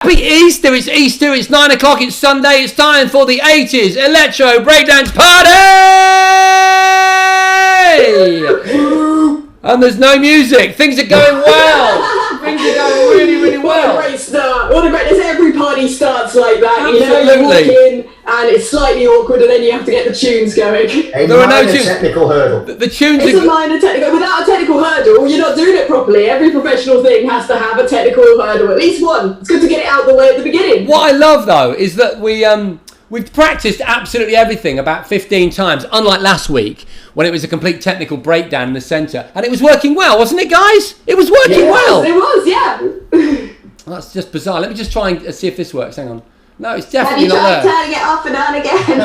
Happy Easter. It's Easter. It's 9 o'clock. It's Sunday. It's time for the 80s Electro Breakdance Party! And there's no music. Things are going well. Things are going really, really well. What a great start. What a great... Every party starts like that. Absolutely. You know, you walk in and it's slightly awkward and then you have to get the tunes going. There are no tunes. Technical hurdle. The tunes it's a minor technical... Without a technical hurdle, you're not doing it properly. Every professional thing has to have a technical hurdle. At least one. It's good to get it out of the way at the beginning. What I love, though, is that we've practiced absolutely everything about 15 times, unlike last week when it was a complete technical breakdown in the centre. And it was working well, wasn't it, guys? It was working well. It was, yeah. That's just bizarre. Let me just try and see if this works. Hang on. No, it's definitely not there. Have you tried turning it off and on again?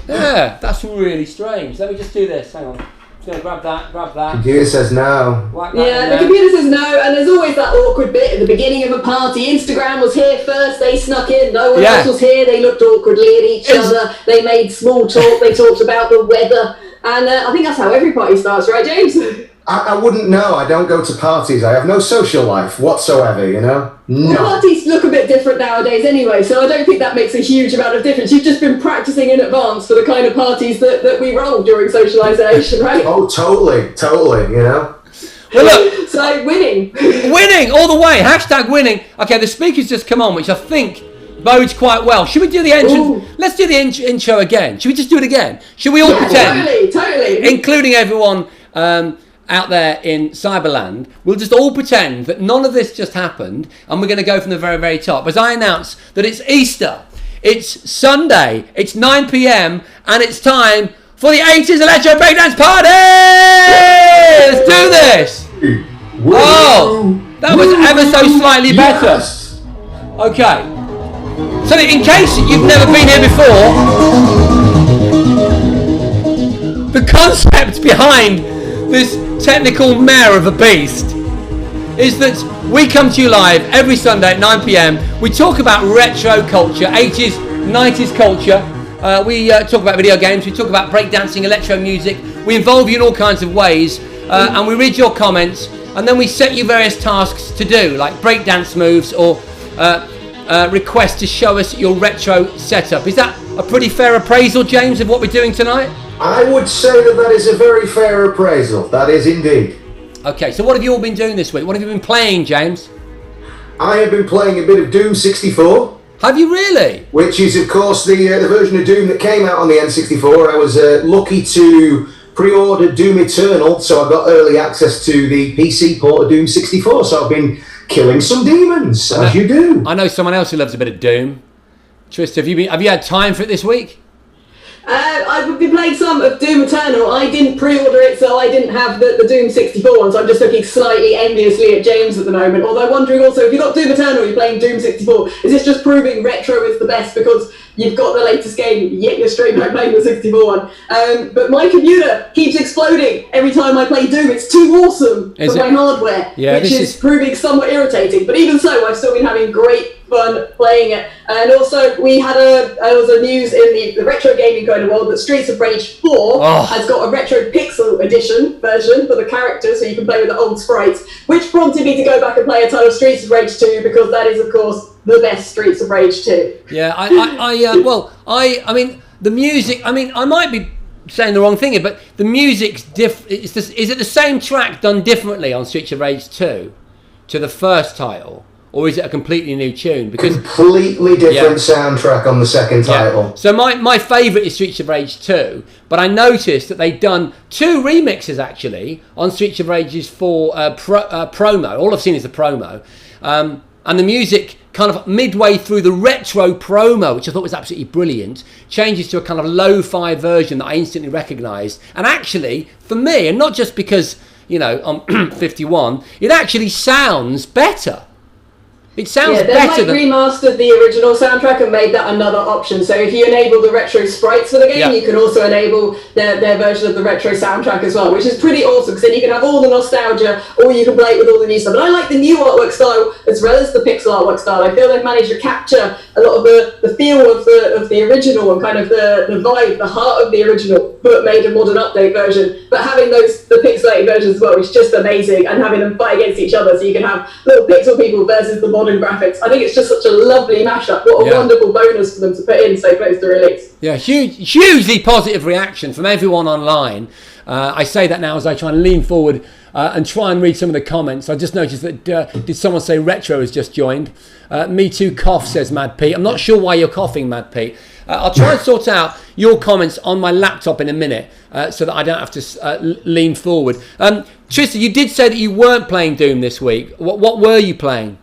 Yeah, that's really strange. Let me just do this. Hang on. Just going to grab that. Computer says no. The computer says no, and there's always that awkward bit at the beginning of a party. Instagram was here first, they snuck in, no one else was here, they looked awkwardly at each other, they made small talk, they talked about the weather, and I think that's how every party starts, right, James? I wouldn't know. I don't go to parties. I have no social life whatsoever, you know? No. Well, parties look a bit different nowadays anyway, so I don't think that makes a huge amount of difference. You've just been practicing in advance for the kind of parties that we roll during socialisation, right? Oh, totally, you know? Well, look. So, winning. Winning all the way. Hashtag winning. Okay, the speaker's just come on, which I think bodes quite well. Should we do the entrance? Ooh. Let's do the intro again. Should we just do it again? Should we all pretend? Totally. Including everyone... out there in Cyberland, we'll just all pretend that none of this just happened, and we're going to go from the very, very top. As I announce that it's Easter, it's Sunday, it's 9 p.m, and it's time for the 80s Electro Breakdance Party! Let's do this! Oh, that was ever so slightly better. Okay. So in case you've never been here before, the concept behind this technical mare of a beast is that we come to you live every Sunday at 9 p.m. We talk about retro culture, 80s, 90s culture. We talk about video games, we talk about breakdancing, electro music. We involve you in all kinds of ways, and we read your comments, and then we set you various tasks to do, like breakdance moves or requests to show us your retro setup. Is that a pretty fair appraisal, James, of what we're doing tonight? I would say that is a very fair appraisal. That is indeed. Okay, so what have you all been doing this week? What have you been playing, James? I have been playing a bit of Doom 64. Have you really? Which is, of course, the version of Doom that came out on the N64. I was lucky to pre-order Doom Eternal, so I got early access to the PC port of Doom 64. So I've been killing some demons, as you do. I know someone else who loves a bit of Doom. Trist, have you had time for it this week? I've been playing some of Doom Eternal. I didn't pre-order it, so I didn't have the Doom 64 one, so I'm just looking slightly enviously at James at the moment. Although wondering also, if you've got Doom Eternal, you're playing Doom 64, is this just proving retro is the best because you've got the latest game, yet you're straight back playing the 64 one? But my computer keeps exploding every time I play Doom. It's too awesome for my hardware, which is proving somewhat irritating. But even so, I've still been having great fun playing it. And also, we had there was a news in the retro gaming kind of world that Streets of Rage 4 has got a retro pixel edition version for the characters, so you can play with the old sprites, which prompted me to go back and play a ton of Streets of Rage 2, because that is, of course, the best Streets of Rage 2. Yeah, I mean, the music, I mean, I might be saying the wrong thing here, but the music's is it the same track done differently on Streets of Rage 2 to the first title? Or is it a completely new tune? Because completely different soundtrack on the second title. Yeah. So my favourite is Streets of Rage 2, but I noticed that they've done 2 remixes actually on Streets of Rage's 4 promo. All I've seen is the promo. And the music kind of midway through the retro promo, which I thought was absolutely brilliant, changes to a kind of lo-fi version that I instantly recognised. And actually, for me, and not just because, you know, I'm 51, it actually sounds better. It sounds better than... remastered the original soundtrack and made that another option. So if you enable the retro sprites for the game, you can also enable their version of the retro soundtrack as well, which is pretty awesome, because then you can have all the nostalgia, or you can play it with all the new stuff. And I like the new artwork style as well as the pixel artwork style. I feel they've managed to capture a lot of the feel of the original and kind of the vibe, the heart of the original, but made a modern update version. But having the pixelated versions as well is just amazing, and having them fight against each other, so you can have little pixel people versus the modern graphics. I think it's just such a lovely mashup. What a wonderful bonus for them to put in so close to release. Yeah, hugely positive reaction from everyone online. I say that now as I try and lean forward and try and read some of the comments. I just noticed that, did someone say Retro has just joined? Me too cough, says Mad Pete. I'm not sure why you're coughing, Mad Pete. I'll try and sort out your comments on my laptop in a minute so that I don't have to lean forward. Tristan, you did say that you weren't playing Doom this week. What were you playing?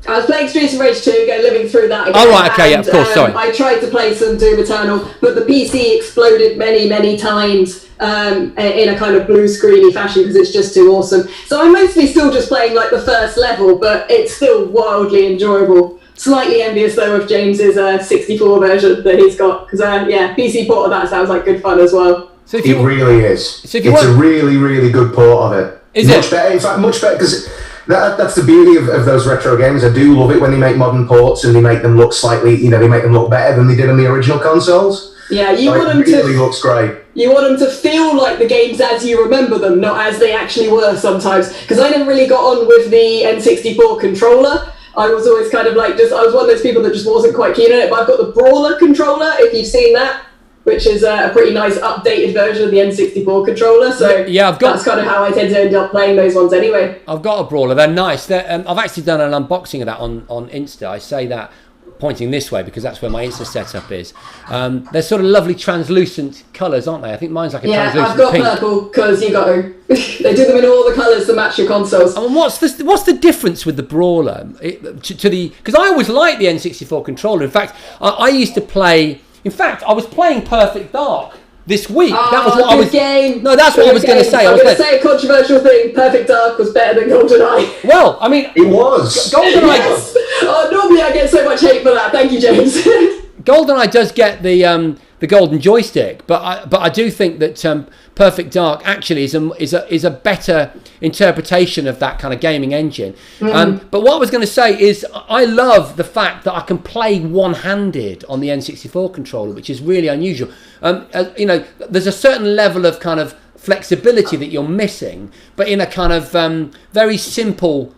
I was playing Streets of Rage 2, living through that again. Oh, right, okay, yeah, of course, sorry. I tried to play some Doom Eternal, but the PC exploded many, many times in a kind of blue screeny fashion because it's just too awesome. So I'm mostly still just playing like the first level, but it's still wildly enjoyable. Slightly envious though of James's 64 version that he's got, because PC port of that sounds like good fun as well. So it really is. So it's a really, really good port of it. Is much better, in fact, much better, because that's the beauty of those retro games. I do love it when they make modern ports and they make them look slightly, they make them look better than they did on the original consoles. Yeah, you want them to. It really looks great. You want them to feel like the games as you remember them, not as they actually were sometimes. Because I never really got on with the N64 controller. I was always kind of like, I was one of those people that just wasn't quite keen on it. But I've got the Brawler controller, if you've seen that, which is a pretty nice updated version of the N64 controller. So that's kind of how I tend to end up playing those ones anyway. I've got a Brawler. They're nice. I've actually done an unboxing of that on Insta. I say that pointing this way because that's where my Insta setup is. They're sort of lovely translucent colours, aren't they? I think mine's like a translucent pink. Yeah, I've got purple because you got to. They do them in all the colours to match your consoles. And what's the difference with the Brawler to the? Because I always liked the N64 controller. In fact, I used to play. In fact, I was playing Perfect Dark this week. That was what I was. Game. No, that's what I was going to say. I'm going to say a controversial thing. Perfect Dark was better than GoldenEye. Well, I mean, it was. GoldenEye. Yes. Normally, I get so much hate for that. Thank you, James. GoldenEye does get the golden joystick, but I do think that Perfect Dark actually is a better interpretation of that kind of gaming engine. But what I was going to say is I love the fact that I can play one-handed on the N64 controller, which is really unusual. There's a certain level of kind of flexibility that you're missing, but in a kind of very simple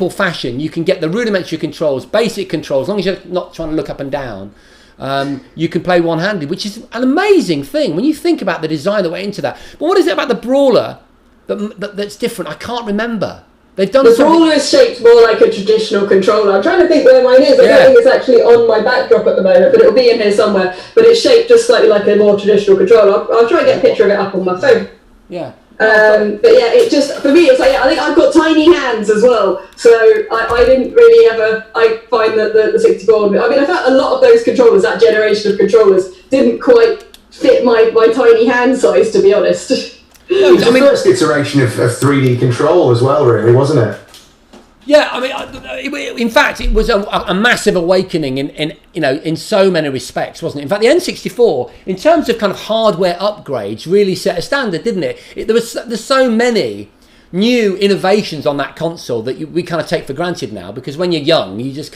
fashion, you can get the rudimentary controls, basic controls, as long as you're not trying to look up and down. You can play one-handed, which is an amazing thing when you think about the design that went into that. But what is it about the Brawler that's different? I can't remember. They've done the something. Brawler is shaped more like a traditional controller. I'm trying to think where mine is. I don't think it's actually on my backdrop at the moment, but it'll be in here somewhere. But it's shaped just slightly like a more traditional controller. I'll try and get a picture of it up on my phone. Yeah. But yeah, it just, for me, it's like, I think I've got tiny hands as well, so I didn't really I find that the 64, I mean, I found a lot of those controllers, that generation of controllers, didn't quite fit my tiny hand size, to be honest. It was the first iteration of 3D control as well, really, wasn't it? Yeah, I mean, in fact, it was a massive awakening in so many respects, wasn't it? In fact, the N64, in terms of kind of hardware upgrades, really set a standard, didn't it? There's so many new innovations on that console that we kind of take for granted now, because when you're young, you just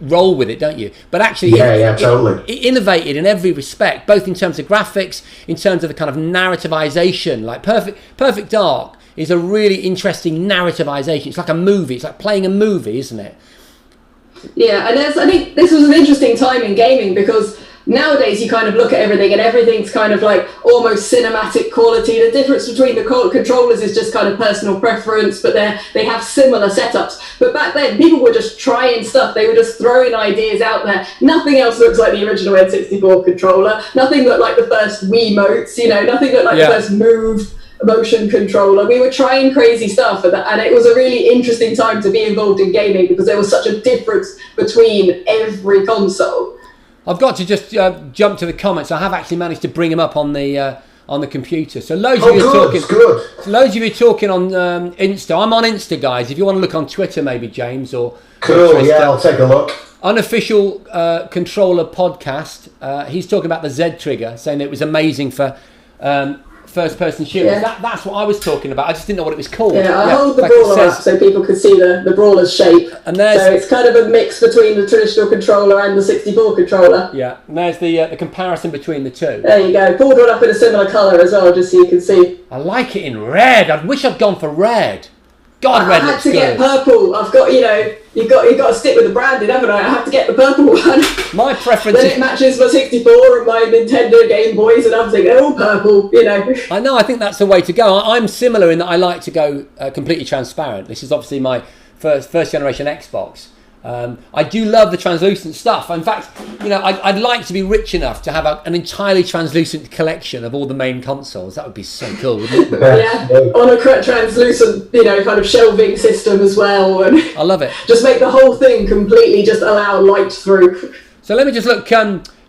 roll with it, don't you? But actually, totally. It innovated in every respect, both in terms of graphics, in terms of the kind of narrativization. Like Perfect Dark is a really interesting narrativization. It's like a movie. It's like playing a movie, isn't it? Yeah, and I think this was an interesting time in gaming, because nowadays you kind of look at everything and everything's kind of like almost cinematic quality. The difference between the controllers is just kind of personal preference, but they have similar setups. But back then, people were just trying stuff. They were just throwing ideas out there. Nothing else looks like the original N64 controller. Nothing looked like the first Wiimotes, nothing looked like the first Move motion controller. We were trying crazy stuff, and it was a really interesting time to be involved in gaming, because there was such a difference between every console. I've got to just jump to the comments. I have actually managed to bring them up on the computer. So loads of you are talking. Loads of you talking on Insta. I'm on Insta, guys. If you want to look on Twitter, maybe James or cool. Yeah, I'll take a look. Unofficial controller podcast. He's talking about the Z trigger, saying it was amazing for first-person shooters. Yeah. That's what I was talking about. I just didn't know what it was called. Yeah, I hold the Brawler up so people can see the Brawler's shape. And so it's kind of a mix between the traditional controller and the 64 controller. Yeah, and there's the comparison between the two. There you go. Pulled one up in a similar colour as well, just so you can see. I like it in red. I wish I'd gone for red. God, red I had looks to get good. purple. I've got, you've got to stick with the branding, haven't I? I have to get the purple one. My preference Then is... it matches my 64 and my Nintendo Game Boys and everything. They're all purple, I know, I think that's the way to go. I'm similar in that I like to go completely transparent. This is obviously my first generation Xbox. I do love the translucent stuff. In fact, I'd like to be rich enough to have an entirely translucent collection of all the main consoles. That would be so cool, wouldn't it? Yeah, on a translucent, kind of shelving system as well. And I love it. just make the whole thing completely just allow light through. So let me just look.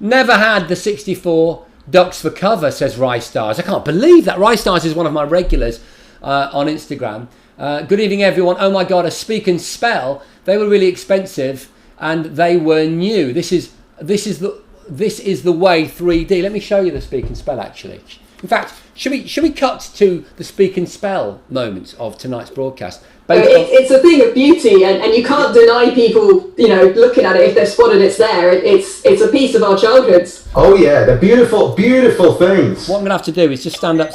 Never had the 64 Ducks for cover, says Rye Stars. I can't believe that. Rye Stars is one of my regulars on Instagram. Good evening, everyone. Oh my God, a Speak and Spell. They were really expensive and they were new. This is the way 3D. Let me show you the Speak and Spell actually. In fact, should we cut to the Speak and Spell moments of tonight's broadcast? It's a thing of beauty, and you can't deny people, looking at it if they've spotted it's there. It's a piece of our childhoods. Oh yeah, they're beautiful, beautiful things. What I'm going to have to do is just stand up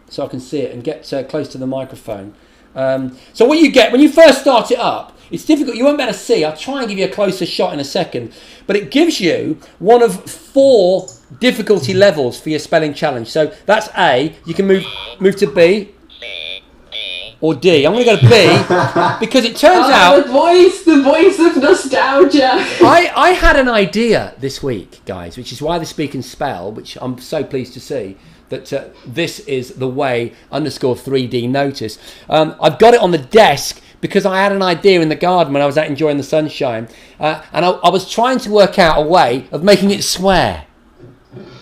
so I can see it and get close to the microphone. So what you get when you first start it up, it's difficult. You won't be able to see. I'll try and give you a closer shot in a second. But it gives you one of 4 difficulty levels for your spelling challenge. So that's A. You can move to B or D. I'm going to go to B because it turns out... The voice of nostalgia. I had an idea this week, guys, which is why the Speak and Spell, which I'm so pleased to see, that this is the way _3D notice. I've got it on the desk because I had an idea in the garden when I was out enjoying the sunshine. And I was trying to work out a way of making it swear.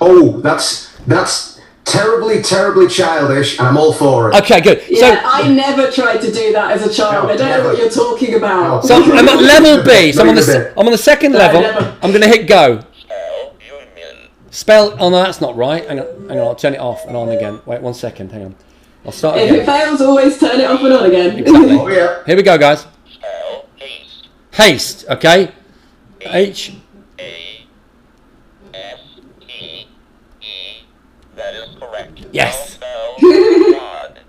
Oh, that's terribly, terribly childish, and I'm all for it. Okay, good. Yeah, I never tried to do that as a child. I don't know what you're talking about. So I'm at level B. So I'm on the second level. I'm going to hit go. Spell. Oh no, that's not right. Hang on. I'll turn it off and on again. Wait 1 second. Hang on. I'll start again. If it fails, always turn it off and on again. Exactly. Oh yeah. Here we go, guys. Haste. Okay. H. That is correct. Yes. Squad.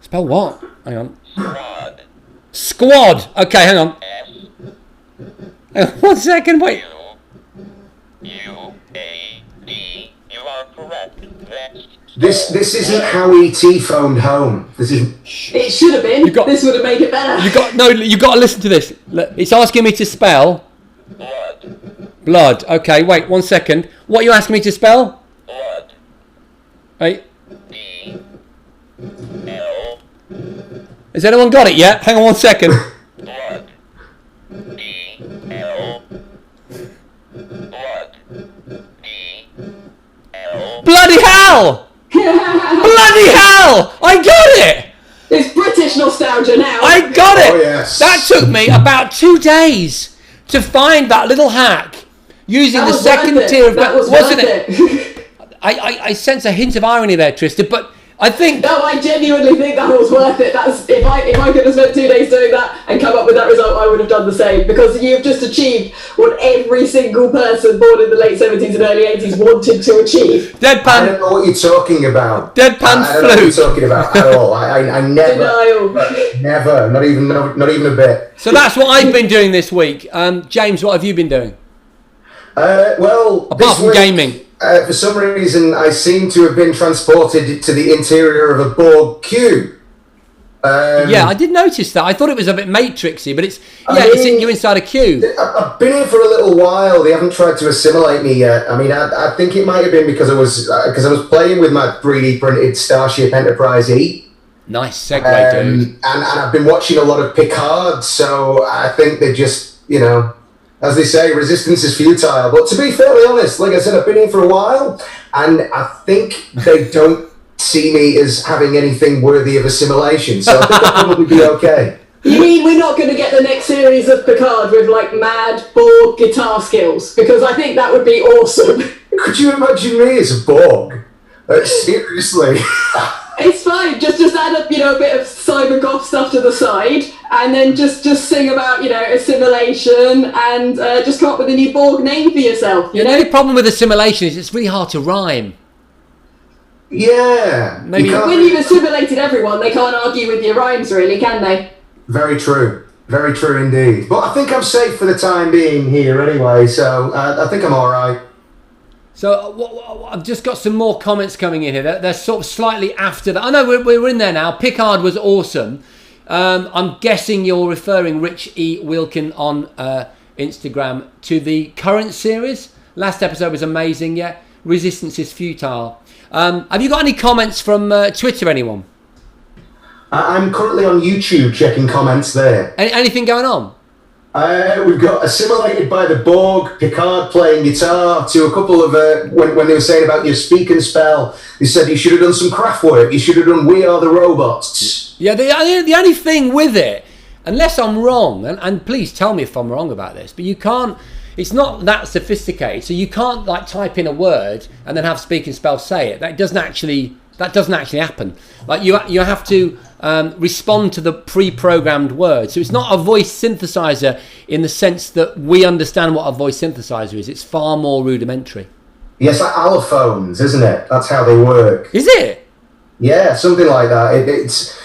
Spell what? Hang on. Squad. Squad. Okay, hang on. Hang on 1 second. Wait. U-A-D. You are correct. This isn't how E.T. phoned home. This isn't. It should have been. This would have made it better. You got to listen to this. It's asking me to spell Blood. blood. Okay, wait 1 second. What are you asking me to spell? Blood. Hey, D. L. has anyone got it yet? Hang on 1 second. Blood. D. L. Blood. D. L. Bloody hell! Bloody hell! I got it! It's British nostalgia now. I got it! Oh, yes. That took me about 2 days to find that little hack using That the was second worth it. tier of... That was wasn't worth it? I sense a hint of irony there, Trista, but I think... No, I genuinely think that was worth it. That's if I could have spent 2 days doing that and come up with that result, I would have done the same, because you've just achieved what every single person born in the late 70s and early 80s wanted to achieve. I Deadpan... don't know what you're talking about. Deadpan I don't know what you're flute. talking about at all. I never, Denial. never, not even a bit. So that's what I've been doing this week. James, what have you been doing? Well, Apart this from week, gaming. For some reason, I seem to have been transported to the interior of a Borg cube. Yeah, I did notice that. I thought it was a bit Matrixy, but it's you're inside a cube. I've been here for a little while. They haven't tried to assimilate me yet. I mean, I think it might have been because I was playing with my 3D printed Starship Enterprise E. Nice segue, dude. And I've been watching a lot of Picard, so I think they just, as they say, resistance is futile. But to be fairly honest, like I said, I've been here for a while, and I think they don't see me as having anything worthy of assimilation, so I think I'll probably be okay. You mean we're not going to get the next series of Picard with like mad Borg guitar skills? Because I think that would be awesome. Could you imagine me as a Borg? Seriously. It's fine. Just add up, a bit of cybergoth stuff to the side, and then just sing about, assimilation, and just come up with a new Borg name for yourself. The only problem with assimilation is it's really hard to rhyme. Yeah. Maybe When you've assimilated everyone, they can't argue with your rhymes, really, can they? Very true. Very true indeed. But I think I'm safe for the time being here anyway, so I think I'm all right. So I've just got some more comments coming in here. They're sort of slightly after that. I know we're in there now. Picard was awesome. I'm guessing you're referring, Rich E. Wilkin on Instagram, to the current series. Last episode was amazing, yeah. Resistance is futile. Have you got any comments from Twitter, anyone? I'm currently on YouTube checking comments there. Anything going on? We've got Assimilated by the Borg, Picard playing guitar, to a couple of, when they were saying about your speak and spell, they said you should have done some craft work, you should have done We Are the Robots. Yeah, the only thing with it, unless I'm wrong, and please tell me if I'm wrong about this, but you can't, it's not that sophisticated, so you can't like type in a word and then have speak and spell say it. That doesn't actually happen. Like you have to respond to the pre-programmed word. So it's not a voice synthesizer in the sense that we understand what a voice synthesizer is. It's far more rudimentary. Yes, like allophones, isn't it? That's how they work. Is it? Yeah, something like that. It's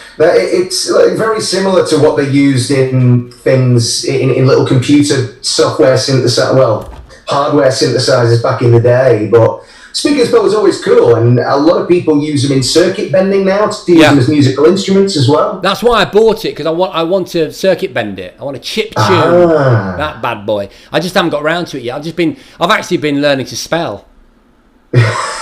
like very similar to what they used in things in little computer software hardware synthesizers back in the day. But speak and spell was always cool, and a lot of people use them in circuit bending now to use them as musical instruments as well. That's why I bought it, because I want to circuit bend it. I want to chip tune that bad boy. I just haven't got around to it yet. I've actually been learning to spell.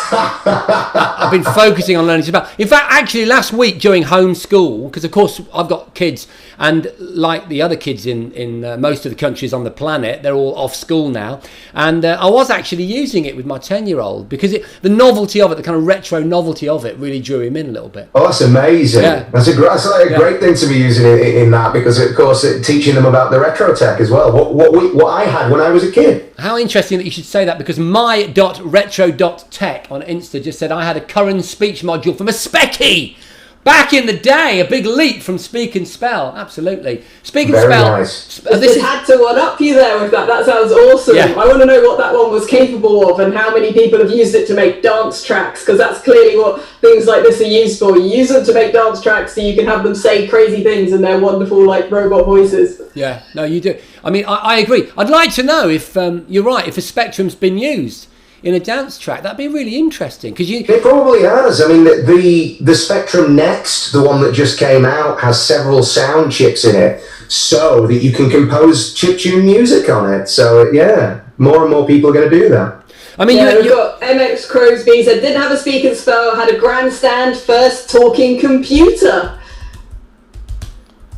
I've been focusing on learning to spell. In fact, actually last week during homeschool, because of course I've got kids, and like the other kids in most of the countries on the planet, they're all off school now, and I was actually using it with my 10-year-old because the novelty of it, the kind of retro novelty of it, really drew him in a little bit. Oh, that's amazing. Yeah. That's a great thing to be using in that, because of course teaching them about the retro tech as well, what I had when I was a kid. How interesting that you should say that, because my.retro.tech on Insta just said I had a current speech module from a Specky back in the day. A big leap from speak and spell. Absolutely. Speak and Very spell. Nice. This had to one up you there with that. That sounds awesome. Yeah. I want to know what that one was capable of and how many people have used it to make dance tracks, because that's clearly what things like this are used for. You use them to make dance tracks so you can have them say crazy things in their wonderful like robot voices. Yeah, no, you do. I mean, I agree. I'd like to know if you're right, if a Spectrum's been used in a dance track. That'd be really interesting, because it probably has. I mean, the Spectrum Next, the one that just came out, has several sound chips in it, so that you can compose chiptune music on it. So yeah, more and more people are going to do that. I mean, we've got MX Crosby said didn't have a speak and spell, had a grandstand first talking computer.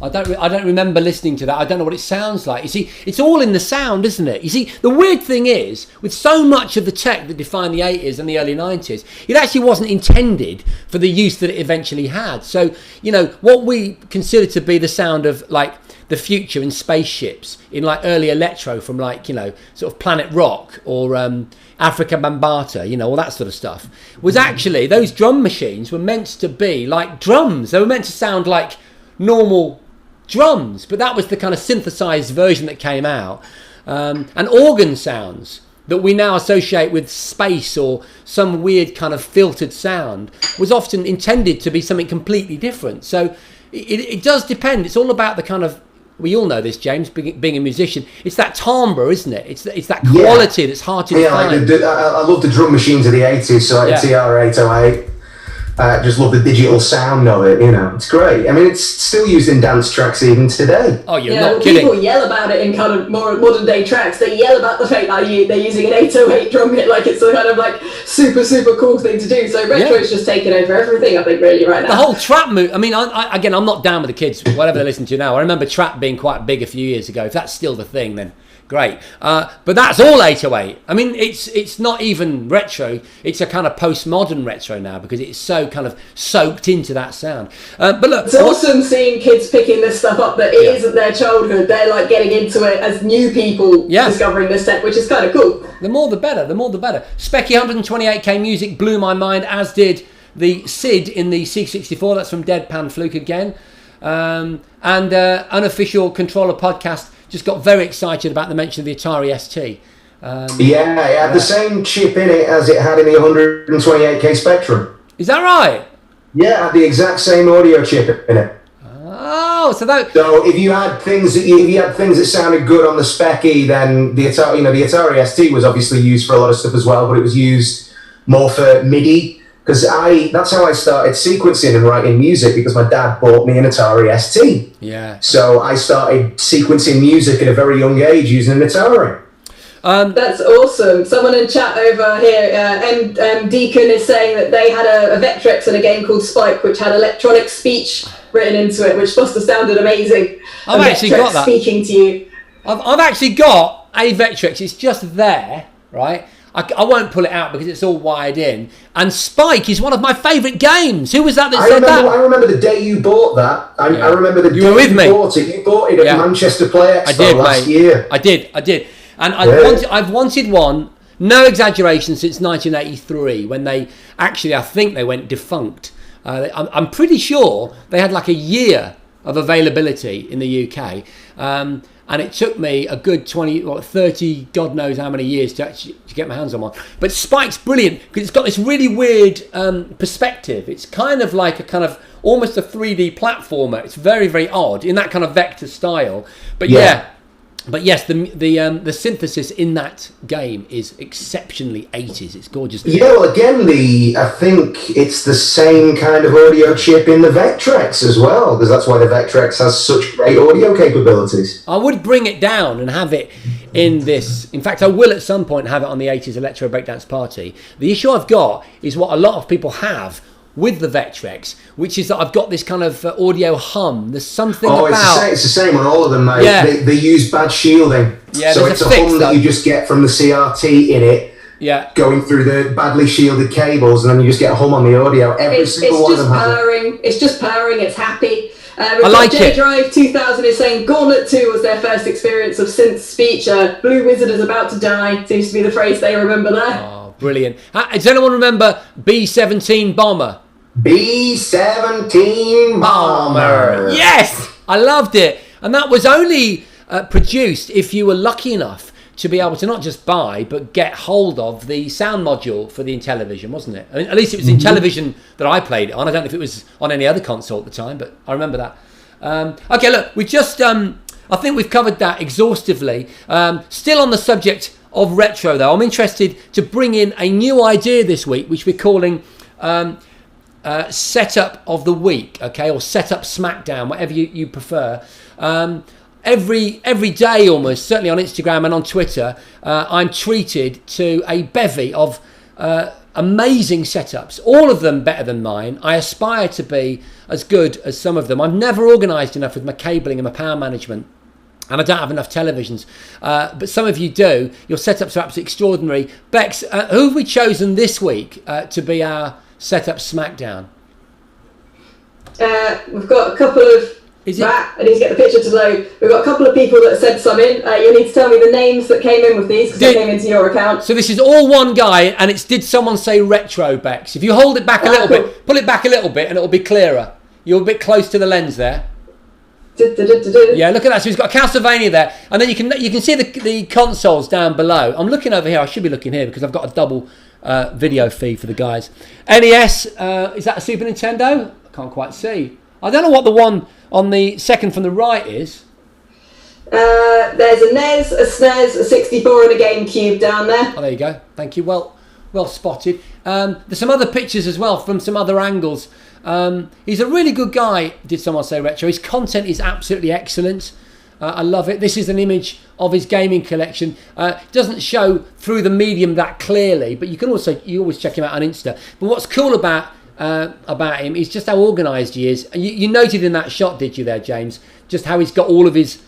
I don't remember listening to that. I don't know what it sounds like. You see, it's all in the sound, isn't it? You see, the weird thing is, with so much of the tech that defined the 80s and the early 90s, it actually wasn't intended for the use that it eventually had. So, you know, what we consider to be the sound of, like, the future in spaceships, in, like, early electro from, like, you know, sort of Planet Rock or Africa Bambaataa, you know, all that sort of stuff, was actually, those drum machines were meant to be like drums. They were meant to sound like normal drums, but that was the kind of synthesized version that came out, and organ sounds that we now associate with space or some weird kind of filtered sound was often intended to be something completely different. So it does depend. It's all about the kind of, we all know this, James, being a musician, it's that timbre, isn't it? It's that quality that's hard to define. Like I love the drum machines of the 80s, so like TR-808. Just love the digital sound of it, you know. It's great. I mean, it's still used in dance tracks even today. Oh, you're not kidding. People yell about it in kind of more modern day tracks. They yell about the fact that they're using an 808 drum kit like it's a kind of like super, super cool thing to do. So retro's just taken over everything, I think, really, right now. The whole trap move, I mean, again, I'm not down with the kids, whatever they listen to now. I remember trap being quite big a few years ago. If that's still the thing, then great. But that's all 808. I mean, it's not even retro. It's a kind of postmodern retro now, because it's so kind of soaked into that sound. But look, it's awesome seeing kids picking this stuff up that it isn't their childhood. They're like getting into it as new people discovering this tech, which is kind of cool. The more the better. The more the better. Specky 128k music blew my mind, as did the SID in the C64. That's from Deadpan Fluke again. And Unofficial Controller Podcast just got very excited about the mention of the Atari ST. It had the same chip in it as it had in the 128k Spectrum. Is that right? Yeah, had the exact same audio chip in it. Oh, so if you had things that sounded good on the Speccy, then the Atari ST was obviously used for a lot of stuff as well, but it was used more for MIDI, because that's how I started sequencing and writing music, because my dad bought me an Atari ST. Yeah. So I started sequencing music at a very young age using an Atari. That's awesome. Someone in chat over here, Deacon, is saying that they had a Vectrex in a game called Spike, which had electronic speech written into it, which must have sounded amazing. I've actually got that. Speaking to you. I've actually got a Vectrex. It's just there, right? I won't pull it out because it's all wired in. And Spike is one of my favourite games. Who was that said that? I remember the day you bought that. I remember the day you were with me. Bought it. You bought it at Manchester Play Expo last year. I did. And I've wanted one, no exaggeration, since 1983, when they actually, I think they went defunct. I'm pretty sure they had like a year of availability in the UK. And it took me a good 30, God knows how many years to get my hands on one. But Spike's brilliant because it's got this really weird perspective. It's kind of like almost a 3D platformer. It's very, very odd in that kind of vector style. But But yes, the synthesis in that game is exceptionally 80s. It's gorgeous. Yeah, well, again, I think it's the same kind of audio chip in the Vectrex as well, because that's why the Vectrex has such great audio capabilities. I would bring it down and have it in this. In fact, I will at some point have it on the 80s Electro Breakdance Party. The issue I've got is what a lot of people have with the Vectrex, which is that I've got this kind of audio hum. There's something about... it's the same on all of them, mate. Yeah. They use bad shielding. Yeah, so it's a hum that you just get from the CRT in it, going through the badly shielded cables, and then you just get a hum on the audio. Every single one of them has it. It's just purring, it's happy. I like it. J-Drive 2000 is saying Gauntlet 2 was their first experience of synth speech. Blue Wizard is about to die, seems to be the phrase they remember there. Oh, brilliant. Does anyone remember B-17 Bomber? B-17 Bomber. Yes! I loved it. And that was only produced if you were lucky enough to be able to not just buy, but get hold of the sound module for the Intellivision, wasn't it? I mean, at least it was Intellivision that I played it on. I don't know if it was on any other console at the time, but I remember that. Okay, look, we just... I think we've covered that exhaustively. Still on the subject of retro, though, I'm interested to bring in a new idea this week, which we're calling... setup of the week, okay, or setup Smackdown, whatever you prefer. Every day almost, certainly on Instagram and on Twitter, I'm treated to a bevy of amazing setups, all of them better than mine. I aspire to be as good as some of them. I've never organised enough with my cabling and my power management, and I don't have enough televisions, but some of you do. Your setups are absolutely extraordinary. Bex, who have we chosen this week to be our setup Smackdown? We've got a couple of... I need to get the picture to load. We've got a couple of people that sent some in. You need to tell me the names that came in with these, because they came into your account. So this is all one guy, and it's Did Someone Say Retro, Bex? If you hold it back a little bit, pull it back a little bit, and it'll be clearer. You're a bit close to the lens there. Yeah, look at that. So he's got a Castlevania there, and then you can see the consoles down below. I'm looking over here. I should be looking here because I've got a double video feed for the guys. NES, is that a Super Nintendo? I can't quite see. I don't know what the one on the second from the right is. There's a NES, a SNES, a 64 and a GameCube down there. Oh, there you go. Thank you. Well spotted. There's some other pictures as well from some other angles. He's a really good guy, Did Someone Say Retro. His content is absolutely excellent. I love it. This is an image of his gaming collection. Doesn't show through the medium that clearly, but you always check him out on Insta. But what's cool about him is just how organised he is. You noted in that shot, did you there, James? Just how he's got all of his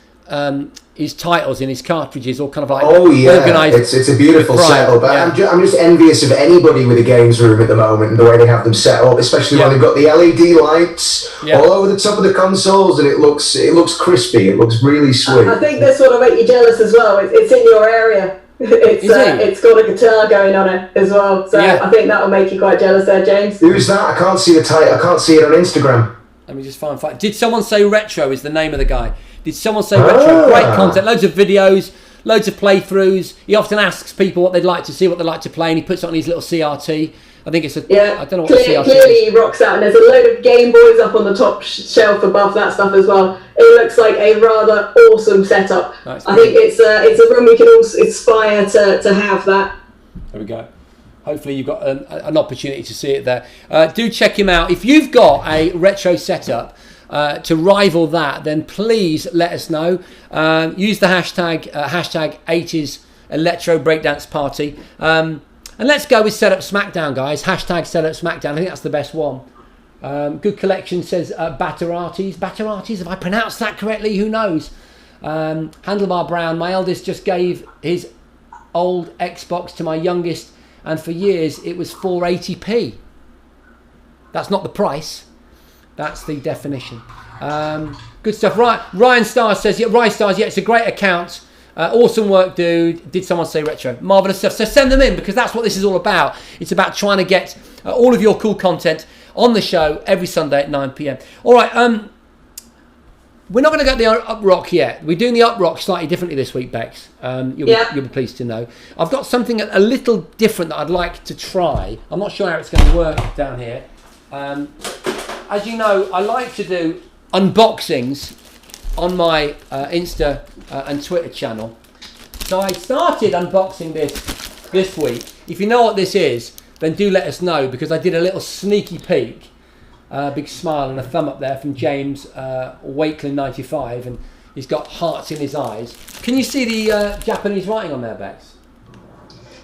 titles in his cartridges all kind of like organised. It's a beautiful setup. Yeah. I'm just envious of anybody with a games room at the moment and the way they have them set up, especially when they've got the LED lights all over the top of the consoles, and it looks crispy. It looks really sweet. I think this one will make you jealous as well. It's in your area. It's got a guitar going on it as well, so I think that will make you quite jealous there, James. Who's that? I can't see the title. I can't see it on Instagram. Let me just find. Did Someone Say Retro is the name of the guy. Did Someone Say Retro? Great content, loads of videos, loads of playthroughs. He often asks people what they'd like to see, what they'd like to play, and he puts it on his little CRT. I think it's a. Yeah, I don't know what the CRT clearly is. he rocks out, and there's a load of Game Boys up on the top shelf above that stuff as well. It looks like a rather awesome setup. Nice. I think it's a room we can all aspire to have that. There we go. Hopefully you've got an opportunity to see it there. Do check him out. If you've got a retro setup to rival that, then please let us know. Use the hashtag 80s Electro Breakdance Party. And let's go with Set Up Smackdown, guys. Hashtag Set Up Smackdown. I think that's the best one. Good collection, says Batteratis. Batteratis, have I pronounced that correctly? Who knows? Handlebar Brown. My eldest just gave his old Xbox to my youngest, and for years it was 480p. That's not the price. That's the definition. Good stuff. Right, Ryan Stars says, yeah, Ryan Stars, yeah, it's a great account. Awesome work, dude. Did someone say retro? Marvellous stuff. So send them in, because that's what this is all about. It's about trying to get all of your cool content on the show every Sunday at 9 p.m. All right, we're not going to go to the up rock yet. We're doing the up rock slightly differently this week, Bex. You'll be pleased to know. I've got something a little different that I'd like to try. I'm not sure how it's going to work down here. As you know, I like to do unboxings on my Insta and Twitter channel. So I started unboxing this week. If you know what this is, then do let us know, because I did a little sneaky peek. Big smile and a thumb up there from James Wakelin 95, and he's got hearts in his eyes. Can you see the Japanese writing on there, Bex?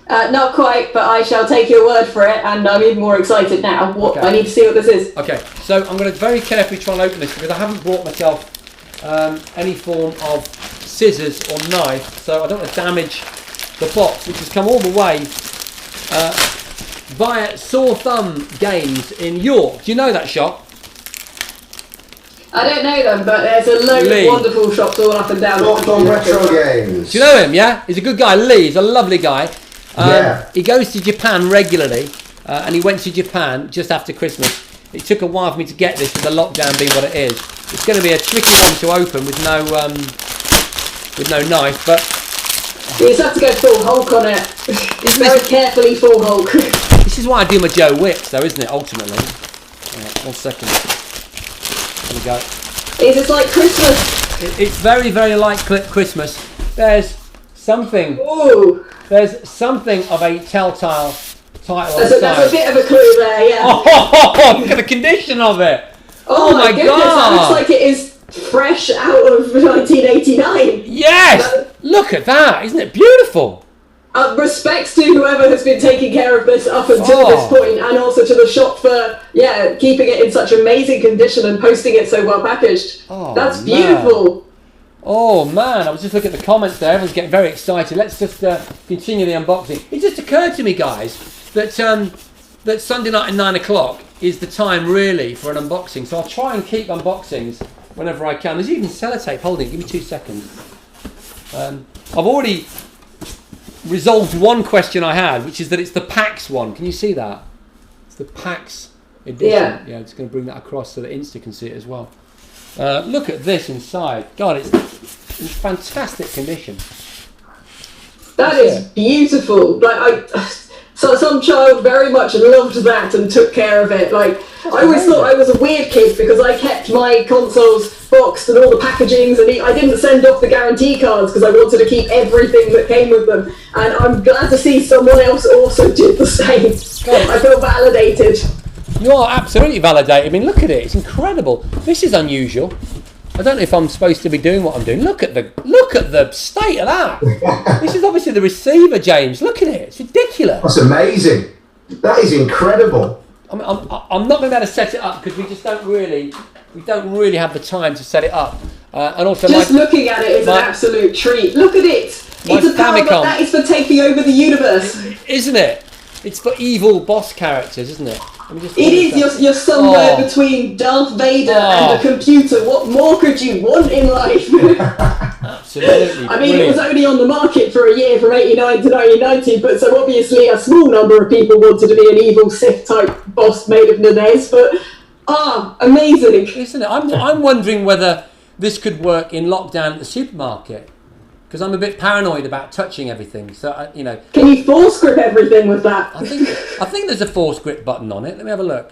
Not quite, but I shall take your word for it, and I'm even more excited now. Okay. I need to see what this is. Okay, so I'm going to very carefully try and open this, because I haven't brought myself any form of scissors or knife, so I don't want to damage the box, which has come all the way via Sore Thumb Games in York. Do you know that shop? I don't know them, but there's a load of wonderful shops all up and down. Retro Games. Do you know him, yeah? He's a good guy. Lee, he's a lovely guy. He goes to Japan regularly, and he went to Japan just after Christmas. It took a while for me to get this, with the lockdown being what it is. It's going to be a tricky one to open with no knife, but you just have to go full Hulk on it. Very carefully full Hulk. This is why I do my Joe Wicks, though, isn't it? Ultimately. Right, 1 second. There we go. Is this like Christmas? It's very, very like Christmas. There's something. Ooh. There's something of a telltale title. That's a bit of a clue there, yeah. Oh, look at the condition of it. Oh my goodness, that looks like it is fresh out of 1989. Yes! Look at that, isn't it beautiful? Respects to whoever has been taking care of this up until this point, and also to the shop for keeping it in such amazing condition and posting it so well packaged. Oh, that's beautiful. Oh man, I was just looking at the comments there. Everyone's getting very excited. Let's just continue the unboxing. It just occurred to me, guys, that that Sunday night at 9 o'clock is the time really for an unboxing. So I'll try and keep unboxings whenever I can. There's even sellotape holding. Give me 2 seconds. I've already resolved one question I had, which is that it's the PAX one. Can you see that? It's the PAX edition. Yeah, I'm just going to bring that across so that Insta can see it as well. Look at this inside. God, it's in fantastic condition. That is beautiful. Like so some child very much loved that and took care of it. Like I always thought I was a weird kid because I kept my consoles boxed and all the packagings, and I didn't send off the guarantee cards because I wanted to keep everything that came with them. And I'm glad to see someone else also did the same. I feel validated. You are absolutely validated. I mean, look at it. It's incredible. This is unusual. I don't know if I'm supposed to be doing what I'm doing. Look at the state of that. This is obviously the receiver, James. Look at it. It's ridiculous. That's amazing. That is incredible. I'm not going to be able to set it up because we don't really have the time to set it up. And also, just looking at it is an absolute treat. Look at it. It's a power that is for taking over the universe, isn't it? It's for evil boss characters, isn't it? It is. You're somewhere between Darth Vader and a computer. What more could you want in life? Absolutely. I mean, it was only on the market for a year from 89 to 1990, but so obviously a small number of people wanted to be an evil Sith type boss made of Nanez, but amazing. Isn't it? I'm wondering whether this could work in lockdown at the supermarket. because I'm a bit paranoid about touching everything. So you know. Can you force grip everything with that? I think there's a force grip button on it. Let me have a look.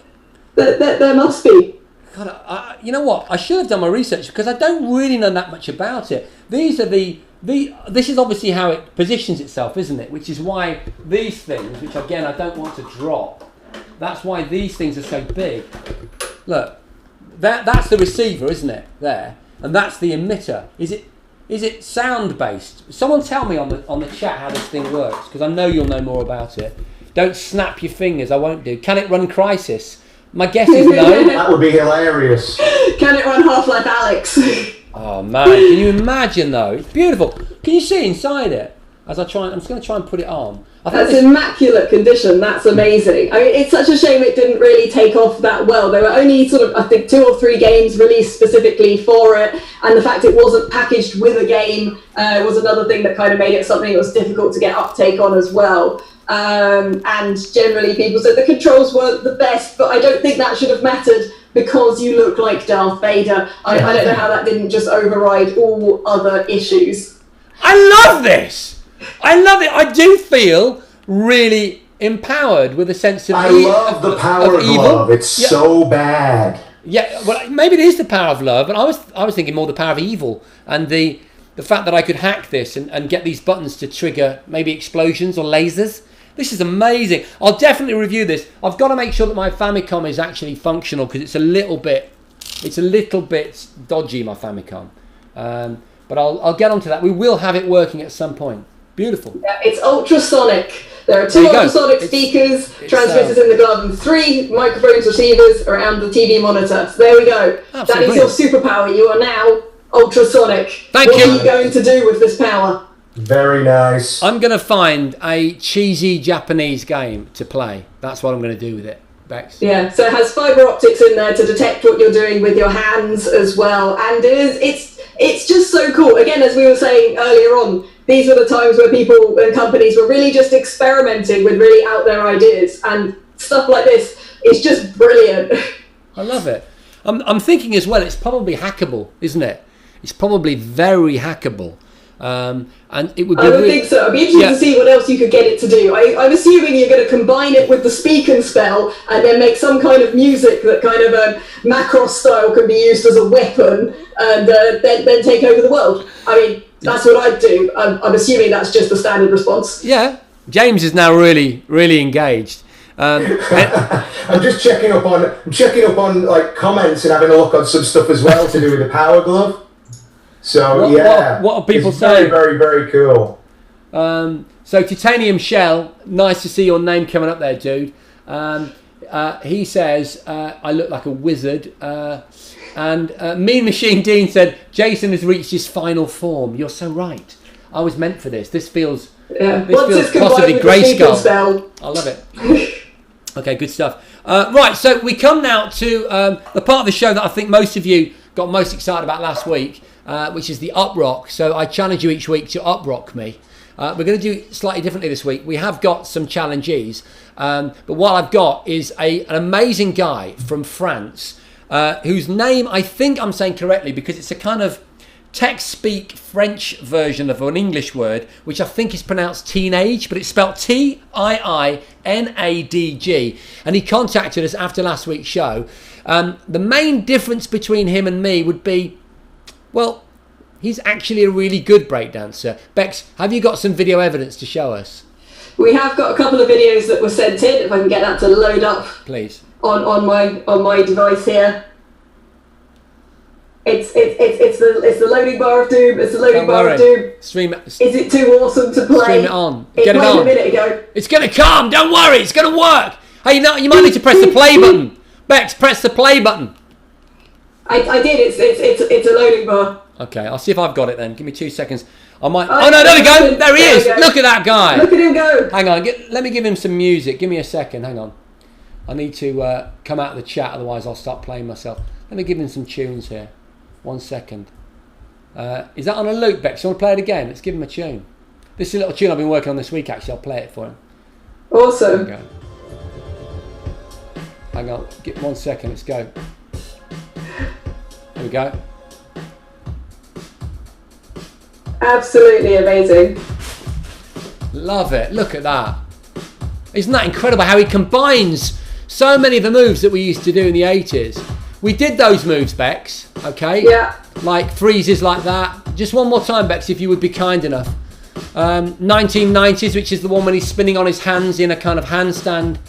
There must be. God, you know what? I should have done my research because I don't really know that much about it. These are this is obviously how it positions itself, isn't it? Which is why these things, which again I don't want to drop, that's why these things are so big. Look, that's the receiver, isn't it? There, and that's the emitter. Is it sound based? Someone tell me on the chat how this thing works, because I know you'll know more about it. Don't snap your fingers. I won't do. Can it run Crisis? My guess is no. That would be hilarious. Can it run Half-Life Alex? Oh man, can you imagine though? It's beautiful. Can you see inside it? As I'm just going to try and put it on. That's immaculate condition. That's amazing. I mean, it's such a shame it didn't really take off that well. There were only sort of, I think, 2 or 3 games released specifically for it, and the fact it wasn't packaged with a game was another thing that kind of made it something that was difficult to get uptake on as well. And generally people said the controls weren't the best, but I don't think that should have mattered because you look like Darth Vader. I don't know how that didn't just override all other issues. I love this. I love it. I do feel really empowered with a sense of I love the power of love. It's so bad. Yeah, well, maybe it is the power of love, but I was thinking more the power of evil and the fact that I could hack this and get these buttons to trigger maybe explosions or lasers. This is amazing. I'll definitely review this. I've got to make sure that my Famicom is actually functional because it's a little bit dodgy, my Famicom. But I'll get onto that. We will have it working at some point. Beautiful. Yeah, it's ultrasonic. There are 2 ultrasonic speakers, transmitters in the glove, and 3 microphones, receivers around the TV monitor. So there we go. That is your superpower. You are now ultrasonic. Thank you. What are you going to do with this power? Very nice. I'm going to find a cheesy Japanese game to play. That's what I'm going to do with it, Bex. Yeah, so it has fibre optics in there to detect what you're doing with your hands as well. And it's just so cool. Again, as we were saying earlier on, these were the times where people and companies were really just experimenting with really out there ideas, and stuff like this is just brilliant. I love it. I'm thinking as well, it's probably hackable, isn't it? It's probably very hackable. And it would be I would think so. I'd be interested to see what else you could get it to do. I'm assuming you're going to combine it with the speak and spell and then make some kind of music that kind of Macross style can be used as a weapon and then take over the world. I mean, that's what I'd do. I'm assuming that's just the standard response. Yeah. James is now really, really engaged. I'm just checking up on like comments and having a look on some stuff as well to do with the Power Glove. So what are people it's saying? Very, very, very cool. So Titanium Shell, nice to see your name coming up there, dude. He says I look like a wizard. And Mean Machine Dean said Jason has reached his final form. You're so right. I was meant for this. This feels possibly Grayskull. I love it. Okay, good stuff. Right, so we come now to the part of the show that I think most of you got most excited about last week, which is the up rock. So I challenge you each week to up rock me. We're going to do it slightly differently this week. We have got some challengees, but what I've got is an amazing guy from France, whose name I think I'm saying correctly because it's a kind of text-speak French version of an English word, which I think is pronounced teenage, but it's spelled Tiinadg. And he contacted us after last week's show. The main difference between him and me would be, well, he's actually a really good breakdancer. Bex, have you got some video evidence to show us? We have got a couple of videos that were sent in, if I can get that to load up. Please. On my device here. It's the loading bar of doom. It's the loading bar of doom. Stream it. Is it too awesome to play? Stream it on. Get it on. A minute ago. It's gonna come. Don't worry. It's gonna work. Hey, you might need to press the play button. Bex, press the play button. I did. It's a loading bar. Okay, I'll see if I've got it then. Give me 2 seconds. I might. Oh no, there we go. There he is. Look at that guy. Look at him go. Hang on. Let me give him some music. Give me a second. Hang on. I need to come out of the chat, otherwise I'll start playing myself. Let me give him some tunes here. 1 second. Is that on a loop, Bex? You want to play it again? Let's give him a tune. This is a little tune I've been working on this week, actually. I'll play it for him. Awesome. There we go. Hang on. Give 1 second. Let's go. There we go. Absolutely amazing. Love it. Look at that. Isn't that incredible how he combines so many of the moves that we used to do in the 80s? We did those moves, Bex, okay? Yeah. Like freezes like that. Just one more time, Bex, if you would be kind enough. 1990s, which is the one when he's spinning on his hands in a kind of handstand.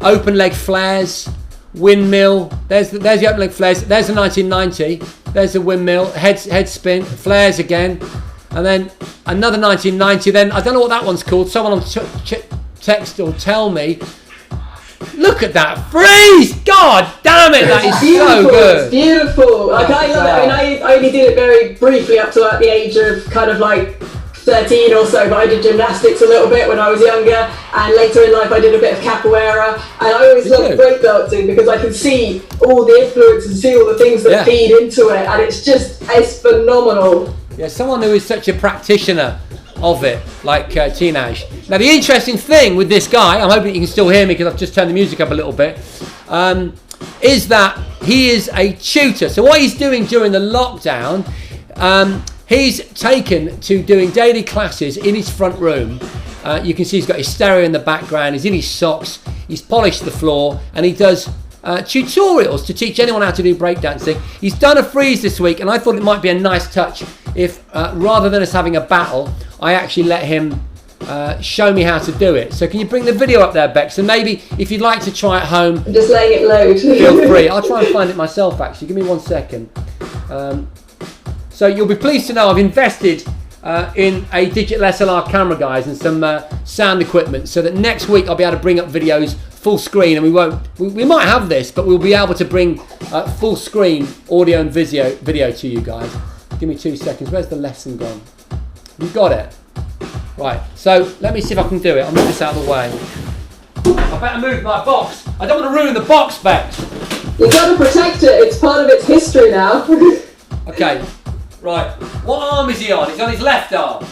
Open leg flares. Windmill. There's the open leg flares. There's the 1990. There's the windmill. Head spin. Flares again. And then another 1990. Then I don't know what that one's called. Someone on text will tell me. Look at that freeze! God damn it, that is so good. It's beautiful. Like I love it. I mean, I only did it very briefly up to like the age of kind of like 13 or so, but I did gymnastics a little bit when I was younger, and later in life I did a bit of capoeira, and I always loved breakdancing because I can see all the influences and see all the things that feed into it, and it's phenomenal. Yeah, someone who is such a practitioner of it, like Tinaj. Now the interesting thing with this guy, I'm hoping you can still hear me because I've just turned the music up a little bit, is that he is a tutor. So what he's doing during the lockdown, he's taken to doing daily classes in his front room. You can see he's got his stereo in the background, he's in his socks, he's polished the floor, and he does tutorials to teach anyone how to do breakdancing. He's done a freeze this week, and I thought it might be a nice touch if rather than us having a battle, I actually let him show me how to do it. So can you bring the video up there, Bex? And maybe if you'd like to try at home, I'm just letting it load. Feel free. I'll try and find it myself actually. Give me 1 second. So you'll be pleased to know I've invested in a digital SLR camera, guys, and some sound equipment, so that next week I'll be able to bring up videos full screen, and we might have this, but we'll be able to bring full screen audio and video to you guys. Give me 2 seconds. Where's the lesson gone? You got it? Right, so let me see if I can do it. I'll move this out of the way. I better move my box. I don't want to ruin the box, Bex. You've got to protect it. It's part of its history now. Okay, right. What arm is he on? He's on his left arm.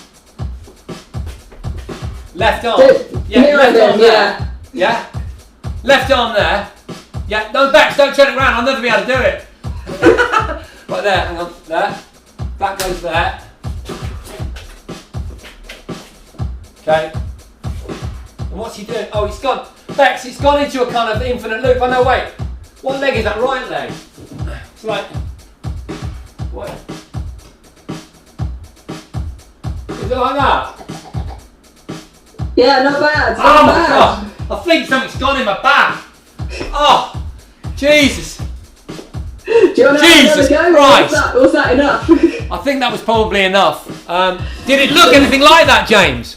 Left arm. Yeah, left arm there. Yeah? Left arm there. Yeah, no, Bex, don't turn it around. I'll never be able to do it. Right there, hang on, there. That goes there. Okay. And what's he doing? Oh, he's gone. Bex, it's gone into a kind of infinite loop. Oh no, wait. What leg is that? Right leg. It's like. What? Is it like that? Yeah, not bad. Oh my God. I think something's gone in my back. Oh, Jesus. Do you want to Jesus go? Christ. Was that enough? I think that was probably enough. Did it look anything like that, James?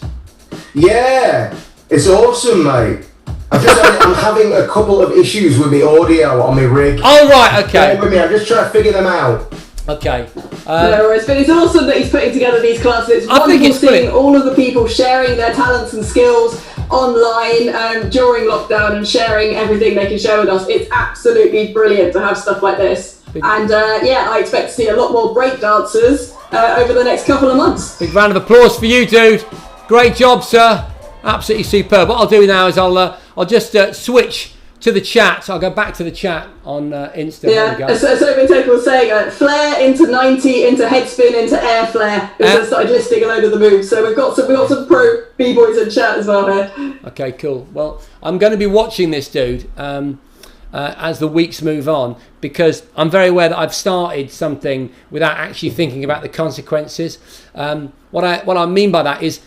Yeah, it's awesome, mate. I'm having a couple of issues with my audio on my rig. Oh, right, okay. Bear with me, I'm just trying to figure them out. Okay. No worries, but it's awesome that he's putting together these classes. It's wonderful seeing all of the people sharing their talents and skills online during lockdown and sharing everything they can share with us. It's absolutely brilliant to have stuff like this. And yeah, I expect to see a lot more break dancers over the next couple of months. Big round of applause for you, dude. Great job, sir. Absolutely superb. What I'll do now is I'll just switch to the chat. I'll go back to the chat on Insta. Yeah, so Vintek was saying flare into 90, into head spin, into air flare. And started listing a load of the moves. So we've got some pro b-boys in chat as well here. Okay, cool. Well, I'm going to be watching this dude as the weeks move on, because I'm very aware that I've started something without actually thinking about the consequences. What I mean by that is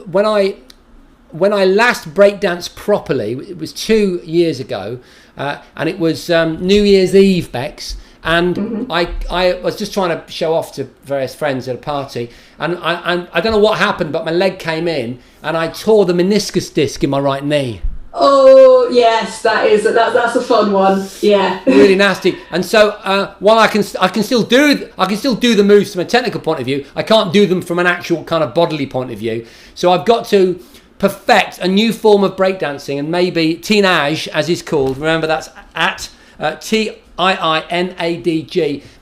when I last breakdanced properly, it was 2 years ago, and it was New Year's Eve, Bex, and I was just trying to show off to various friends at a party, and I don't know what happened, but my leg came in, and I tore the meniscus disc in my right knee. Oh yes, that's a fun one. Yeah, really nasty. And so while I can still do the moves from a technical point of view, I can't do them from an actual kind of bodily point of view. So I've got to perfect a new form of breakdancing, and maybe Tinaj, as he's called. Remember, that's at TIINADG.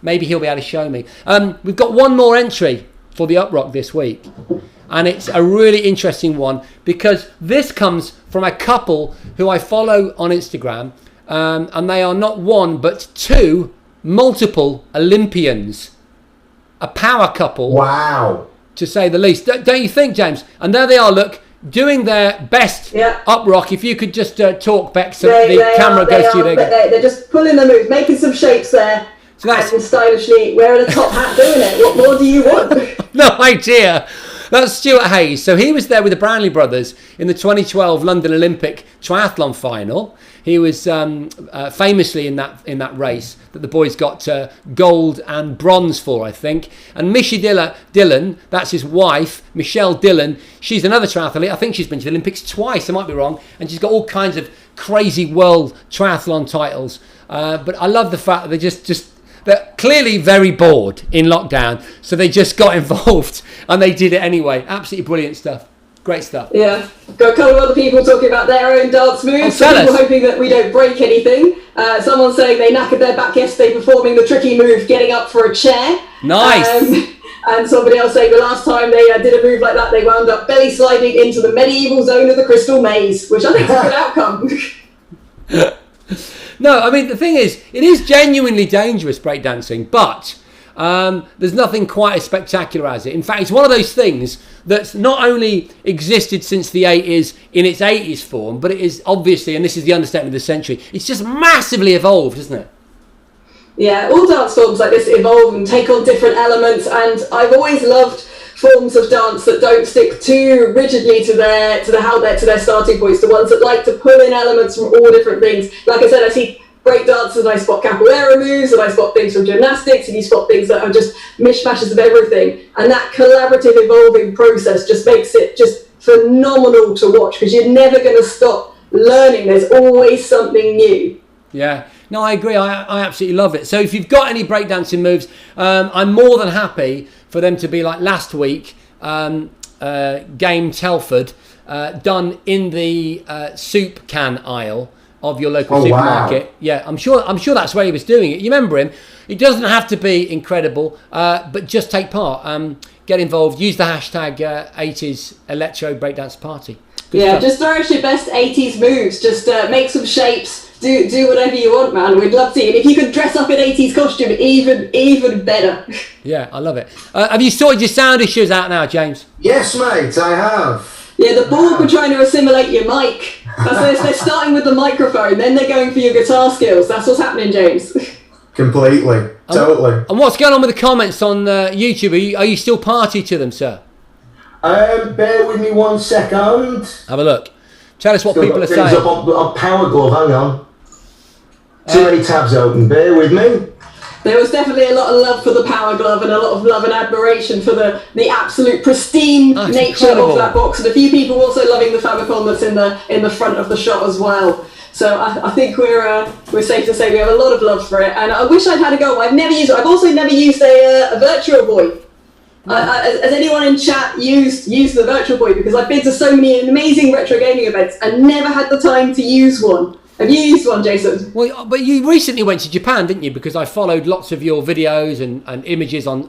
Maybe he'll be able to show me. We've got one more entry for the Up Rock this week. And it's a really interesting one, because this comes from a couple who I follow on Instagram, and they are not one but two multiple Olympians. a power couple. Wow. To say the least. Don't you think, James? And there they are, look, doing their best up rock. If you could just talk, Beck, so the camera goes to you. They're just pulling the moves, making some shapes there, so that's, and stylishly wearing a top hat doing it. What more do you want? No idea. That's Stuart Hayes. So he was there with the Brownlee brothers in the 2012 London Olympic triathlon final. He was famously in that race that the boys got gold and bronze for, I think. And Missy Dillon, that's his wife, Michelle Dillon. She's another triathlete. I think she's been to the Olympics twice. I might be wrong. And she's got all kinds of crazy world triathlon titles. But I love the fact that they're clearly very bored in lockdown, so they just got involved and they did it anyway. Absolutely brilliant stuff. Great stuff. Yeah. Got a couple of other people talking about their own dance moves. Some people hoping that we don't break anything. Someone saying they knackered their back yesterday performing the tricky move, getting up for a chair. Nice. And somebody else saying the last time they did a move like that, they wound up belly sliding into the medieval zone of the Crystal Maze, which I think is a good outcome. No, I mean, the thing is, it is genuinely dangerous, breakdancing, but there's nothing quite as spectacular as it. In fact, it's one of those things that's not only existed since the 80s in its 80s form, but it is obviously, and this is the understatement of the century, it's just massively evolved, isn't it? Yeah, all dance forms like this evolve and take on different elements, and I've always loved forms of dance that don't stick too rigidly to their starting points, the ones that like to pull in elements from all different things. Like I said, I see break dancers and I spot capoeira moves and I spot things from gymnastics, and you spot things that are just mishmashes of everything, and that collaborative evolving process just makes it just phenomenal to watch, because you're never going to stop learning. There's always something new. Yeah, no, I agree. I absolutely love it. So if you've got any breakdancing moves, I'm more than happy for them to be like last week, Game Telford, done in the soup can aisle of your local supermarket. Wow. Yeah, I'm sure that's where he was doing it. You remember him? It doesn't have to be incredible, but just take part. Get involved. Use the hashtag 80s Electro Breakdance Party. Good stuff. Just throw us your best 80s moves. Just make some shapes. Do whatever you want, man. We'd love to see it. If you could dress up in 80s costume, even better. Yeah, I love it. Have you sorted your sound issues out now, James? Yes, mate, I have. Yeah, the Borg were trying to assimilate your mic. They're starting with the microphone, then they're going for your guitar skills. That's what's happening, James. Completely. Totally. And what's going on with the comments on YouTube? Are you still party to them, sir? Bear with me 1 second. Have a look. Tell us what people are saying. Up on Power Glove, hang on. Too many tabs open, bear with me. There was definitely a lot of love for the Power Glove and a lot of love and admiration for the absolute pristine nature of that box, and a few people also loving the Famicom that's in the front of the shot as well. So I think we're safe to say we have a lot of love for it, and I wish I'd had a go. I've never used it. I've also never used a Virtual Boy. Has anyone in chat used the Virtual Boy? Because I've been to so many amazing retro gaming events and never had the time to use one. Have you used one, Jason? Well, but you recently went to Japan, didn't you? Because I followed lots of your videos and images on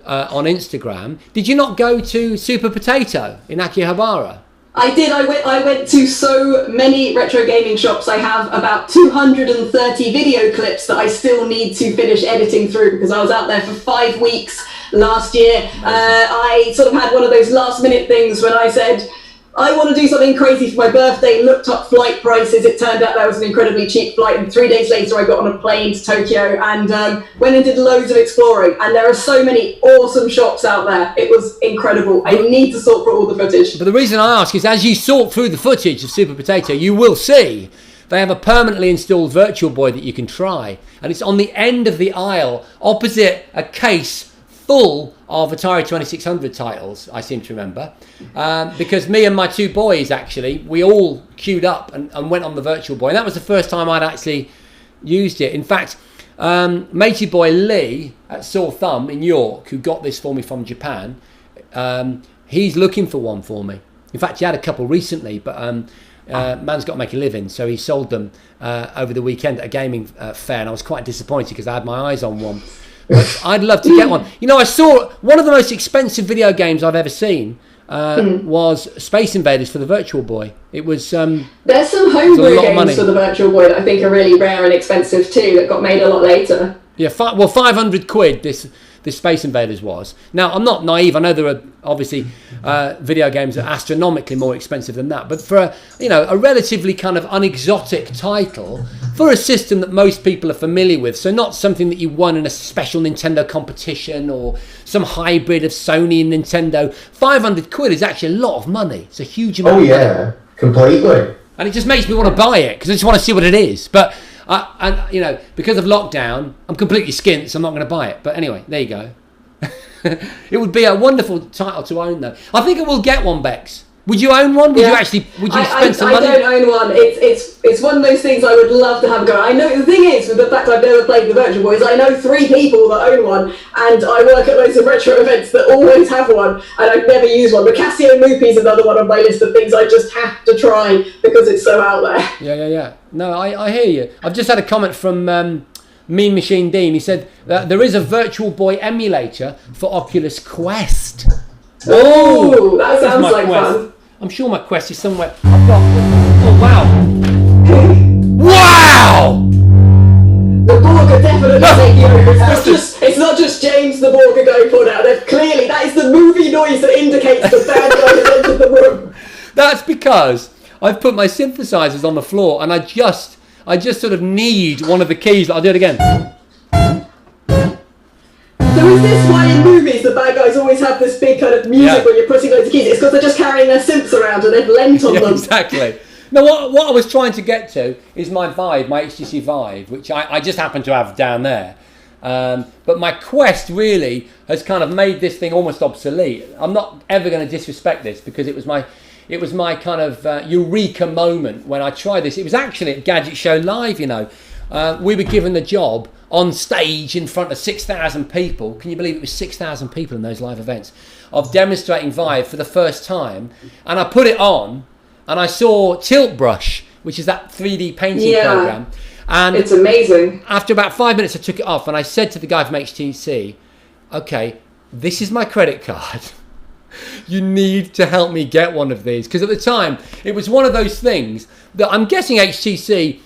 Instagram. Did you not go to Super Potato in Akihabara? I did. I went to so many retro gaming shops. I have about 230 video clips that I still need to finish editing through, because I was out there for 5 weeks last year. I sort of had one of those last minute things when I said, I want to do something crazy for my birthday, looked up flight prices. It turned out that was an incredibly cheap flight, and 3 days later I got on a plane to Tokyo and went and did loads of exploring. And there are so many awesome shops out there. It was incredible. I need to sort through all the footage. But the reason I ask is, as you sort through the footage of Super Potato, you will see they have a permanently installed Virtual Boy that you can try. And it's on the end of the aisle, opposite a case full of Atari 2600 titles, I seem to remember, because me and my 2 boys, actually, we all queued up and went on the Virtual Boy, and that was the first time I'd actually used it. In fact, matey boy Lee at Sore Thumb in York, who got this for me from Japan, he's looking for one for me. In fact, he had a couple recently, but man's got to make a living, so he sold them over the weekend at a gaming fair, and I was quite disappointed because I had my eyes on one. But I'd love to get one. You know, I saw one of the most expensive video games I've ever seen was Space Invaders for the Virtual Boy. It was there's some homebrew games for the Virtual Boy that I think are really rare and expensive too, that got made a lot later. Yeah, 500 quid. this Space Invaders was. Now, I'm not naive. I know there are obviously video games that are astronomically more expensive than that. But for a relatively kind of unexotic title, for a system that most people are familiar with, so not something that you won in a special Nintendo competition or some hybrid of Sony and Nintendo, 500 quid is actually a lot of money. It's a huge amount of money. Oh, yeah, completely. And it just makes me want to buy it because I just want to see what it is. But because of lockdown, I'm completely skint, so I'm not going to buy it. But anyway, there you go. It would be a wonderful title to own, though. I think I will get one, Bex. Would you own one? Would you spend some money? I don't own one. It's one of those things I would love to have a go. I know the thing is, with the fact I've never played the Virtual Boy, is I know 3 people that own one, and I work at loads of retro events that always have one, and I've never used one. The Casio Moopy is another one on my list of things I just have to try because it's so out there. Yeah. No, I hear you. I've just had a comment from Mean Machine Dean. He said that there is a Virtual Boy emulator for Oculus Quest. Oh, that sounds like fun. I'm sure my Quest is somewhere. Oh, wow. Wow! The Borg are definitely taking over. It's not just James the Borg are going for now. Clearly, that is the movie noise that indicates the bad guy has entered the room. That's because I've put my synthesizers on the floor and I just sort of need one of the keys. I'll do it again. So is this why in movies the bad guys always have this big kind of music where you're pressing loads of keys? It's because they're just carrying their synths around and they've lent on them. Exactly. Now, what I was trying to get to is my Vive, my HTC Vive, which I just happen to have down there. But my Quest really has kind of made this thing almost obsolete. I'm not ever going to disrespect this because it was my kind of eureka moment when I tried this. It was actually at Gadget Show Live, we were given the job on stage in front of 6,000 people. Can you believe it was 6,000 people in those live events of demonstrating Vive for the first time? And I put it on and I saw Tilt Brush, which is that 3D painting program. And it's amazing. After about 5 minutes, I took it off and I said to the guy from HTC, okay, this is my credit card. You need to help me get one of these. Because at the time, it was one of those things that I'm guessing HTC,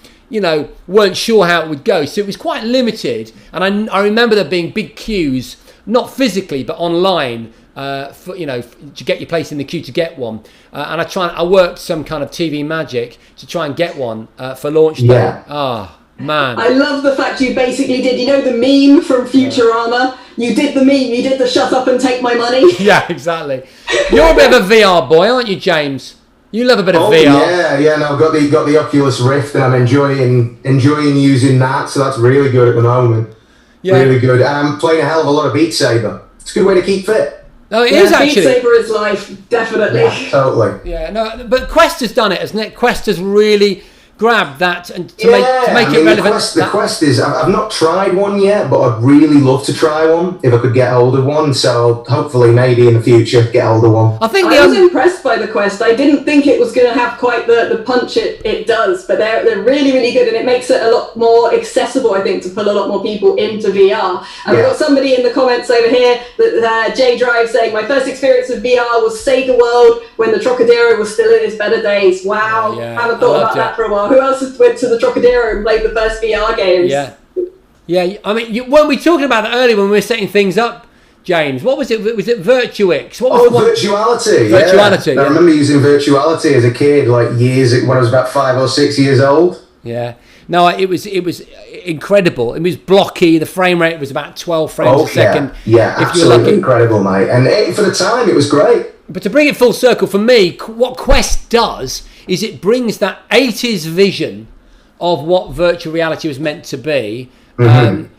weren't sure how it would go. So it was quite limited. And I remember there being big queues, not physically, but online, to get your place in the queue to get one. And I worked some kind of TV magic to try and get one for launch day. Yeah. Oh, man. I love the fact you basically did, the meme from Futurama? You did the meme, you did the shut up and take my money. Yeah, exactly. You're a bit of a VR boy, aren't you, James? You love a bit of VR. No, I've got the Oculus Rift and I'm enjoying using that, so that's really good at the moment. Yeah. Really good. I'm playing a hell of a lot of Beat Saber. It's a good way to keep fit. No, it is actually. Beat Saber is life, definitely. Yeah, totally. Yeah, no, but Quest has done it, hasn't it? Quest has really grabbed that and to make it relevant. The Quest is, I've not tried one yet, but I'd really love to try one if I could get hold of one. So hopefully, maybe in the future, get hold of one. I was impressed by the Quest. I didn't think it was going to have quite the punch it does, but they're really, really good, and it makes it a lot more accessible, I think, to pull a lot more people into VR. And we've got somebody in the comments over here, J Drive, saying, my first experience with VR was Sega World when the Trocadero was still in its better days. Wow, haven't thought about that for a while. Who else went to the Trocadero and played the first VR games? Yeah. I mean, weren't we talking about that earlier when we were setting things up, James? What was it? Was it Virtuix? What was Virtuality. Virtuality. Yeah. I remember using Virtuality as a kid, like years when I was about 5 or 6 years old. Yeah. No, it was incredible. It was blocky. The frame rate was about 12 frames a second. Yeah, absolutely incredible, mate. And for the time, it was great. But to bring it full circle, for me, what Quest does is it brings that 80s vision of what virtual reality was meant to be, in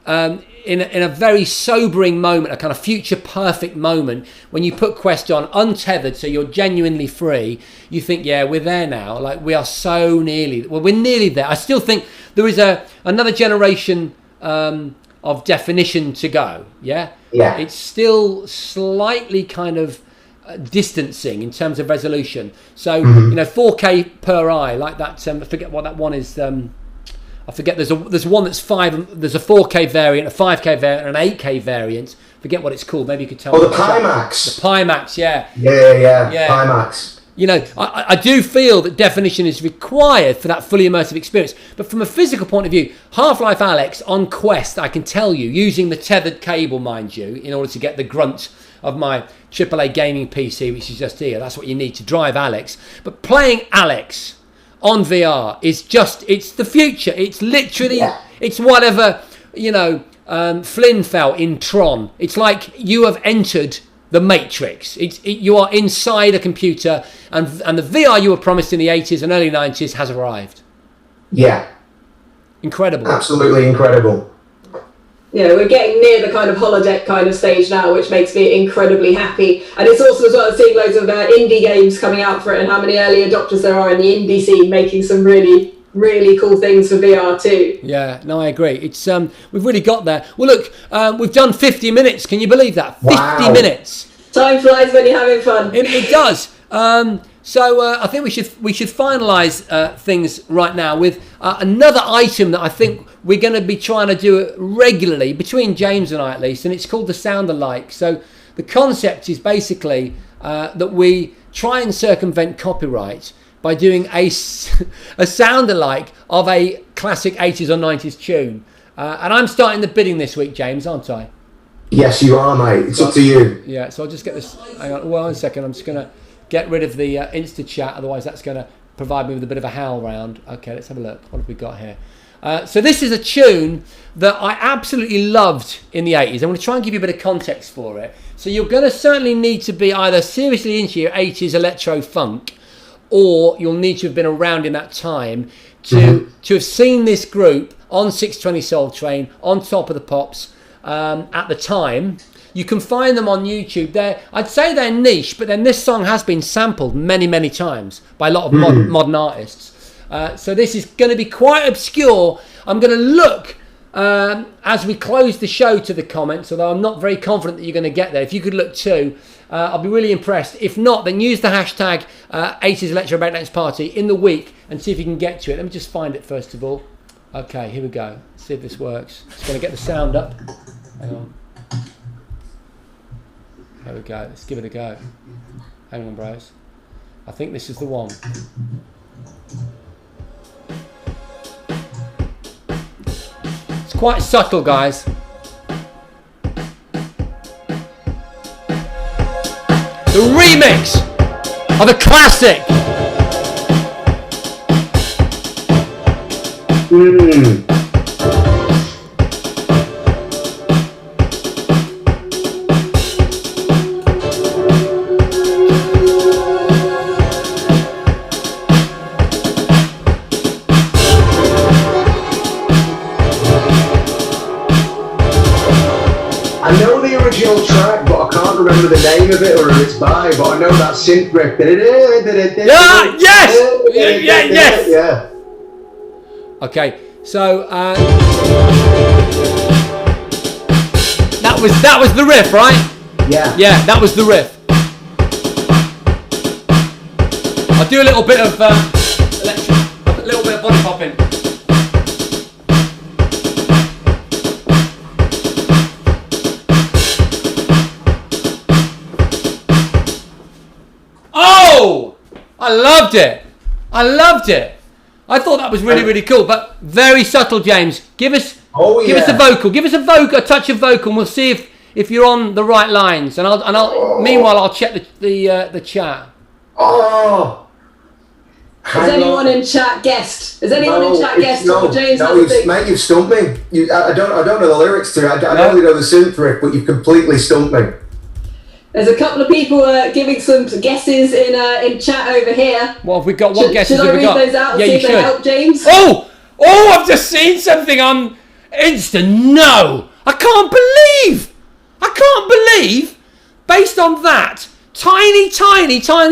a very sobering moment, a kind of future perfect moment. When you put Quest on untethered, so you're genuinely free, you think, yeah, we're there now. Like, we are so nearly, we're nearly there. I still think there is another generation of definition to go. Yeah. It's still slightly kind of distancing in terms of resolution. So 4K per eye, like that. I forget what that one is. I forget. There's one that's 5. There's a 4K variant, a 5K variant, and an 8K variant. Forget what it's called. Maybe you could tell me. The Pimax. The Pimax, yeah. Yeah. Pimax. You know, I do feel that definition is required for that fully immersive experience. But from a physical point of view, Half-Life Alyx on Quest, I can tell you, using the tethered cable, mind you, in order to get the grunt of my AAA gaming PC, which is just here. That's what you need to drive Alyx. But playing Alyx on VR is just, it's the future. It's literally, it's whatever, you know, Flynn felt in Tron. It's like you have entered the Matrix. You are inside a computer, and the VR you were promised in the 80s and early 90s has arrived. Yeah. Incredible. Absolutely incredible. Yeah, we're getting near the kind of holodeck kind of stage now, which makes me incredibly happy. And it's also as well seeing loads of indie games coming out for it, and how many early adopters there are in the indie scene making some really, really cool things for VR too. Yeah, no, I agree. It's we've really got there. Well, look, we've done 50 minutes. Can you believe that? 50 minutes. Time flies when you're having fun. It does. So I think we should finalise things right now with another item that I think we're going to be trying to do regularly, between James and I at least, and it's called the sound alike. So the concept is basically that we try and circumvent copyright by doing a sound alike of a classic 80s or 90s tune. And I'm starting the bidding this week, James, aren't I? Yes, you are, mate. It's up to you. Yeah, so I'll just get this. Hang on, one second. I'm just going to get rid of the Insta chat, otherwise that's going to provide me with a bit of a howl round. Okay, let's have a look. What have we got here? So this is a tune that I absolutely loved in the 80s. I'm going to try and give you a bit of context for it. So you're going to certainly need to be either seriously into your 80s electro funk, or you'll need to have been around in that time to have seen this group on 620 Soul Train, on Top of the Pops at the time. You can find them on YouTube. I'd say they're niche, but then this song has been sampled many, many times by a lot of modern artists. So this is going to be quite obscure. I'm going to look as we close the show to the comments, although I'm not very confident that you're going to get there. If you could look too, I'll be really impressed. If not, then use the hashtag 80s Electro Breakdance Party in the week and see if you can get to it. Let me just find it first of all. Okay, here we go. Let's see if this works. Just going to get the sound up. Hang on. There we go. Let's give it a go. Hang on, bros. I think this is the one. It's quite subtle, guys. The remix of a classic. I know the original track, but I can't remember the name of it or who it's by, but I know that synth riff. Yeah, yes! Yes! Yeah. Okay, so that was the riff, right? Yeah. Yeah, that was the riff. I'll do a little bit of a little bit of body popping. Oh! I loved it. I thought that was really, really cool, but very subtle, James. Give us a vocal. Give us a touch of vocal, and we'll see if you're on the right lines. And I'll meanwhile I'll check the chat. Oh. Has anyone in chat guessed? Has anyone in chat guessed what James has to mate, you've stumped me. I don't know the lyrics to it. I only know the synth riff, but you've completely stumped me. There's a couple of people giving some guesses in chat over here. What have we got? What guesses have we got? Should I read those out and see if they help, James? Oh! I've just seen something on Insta. No! I can't believe, based on that tiny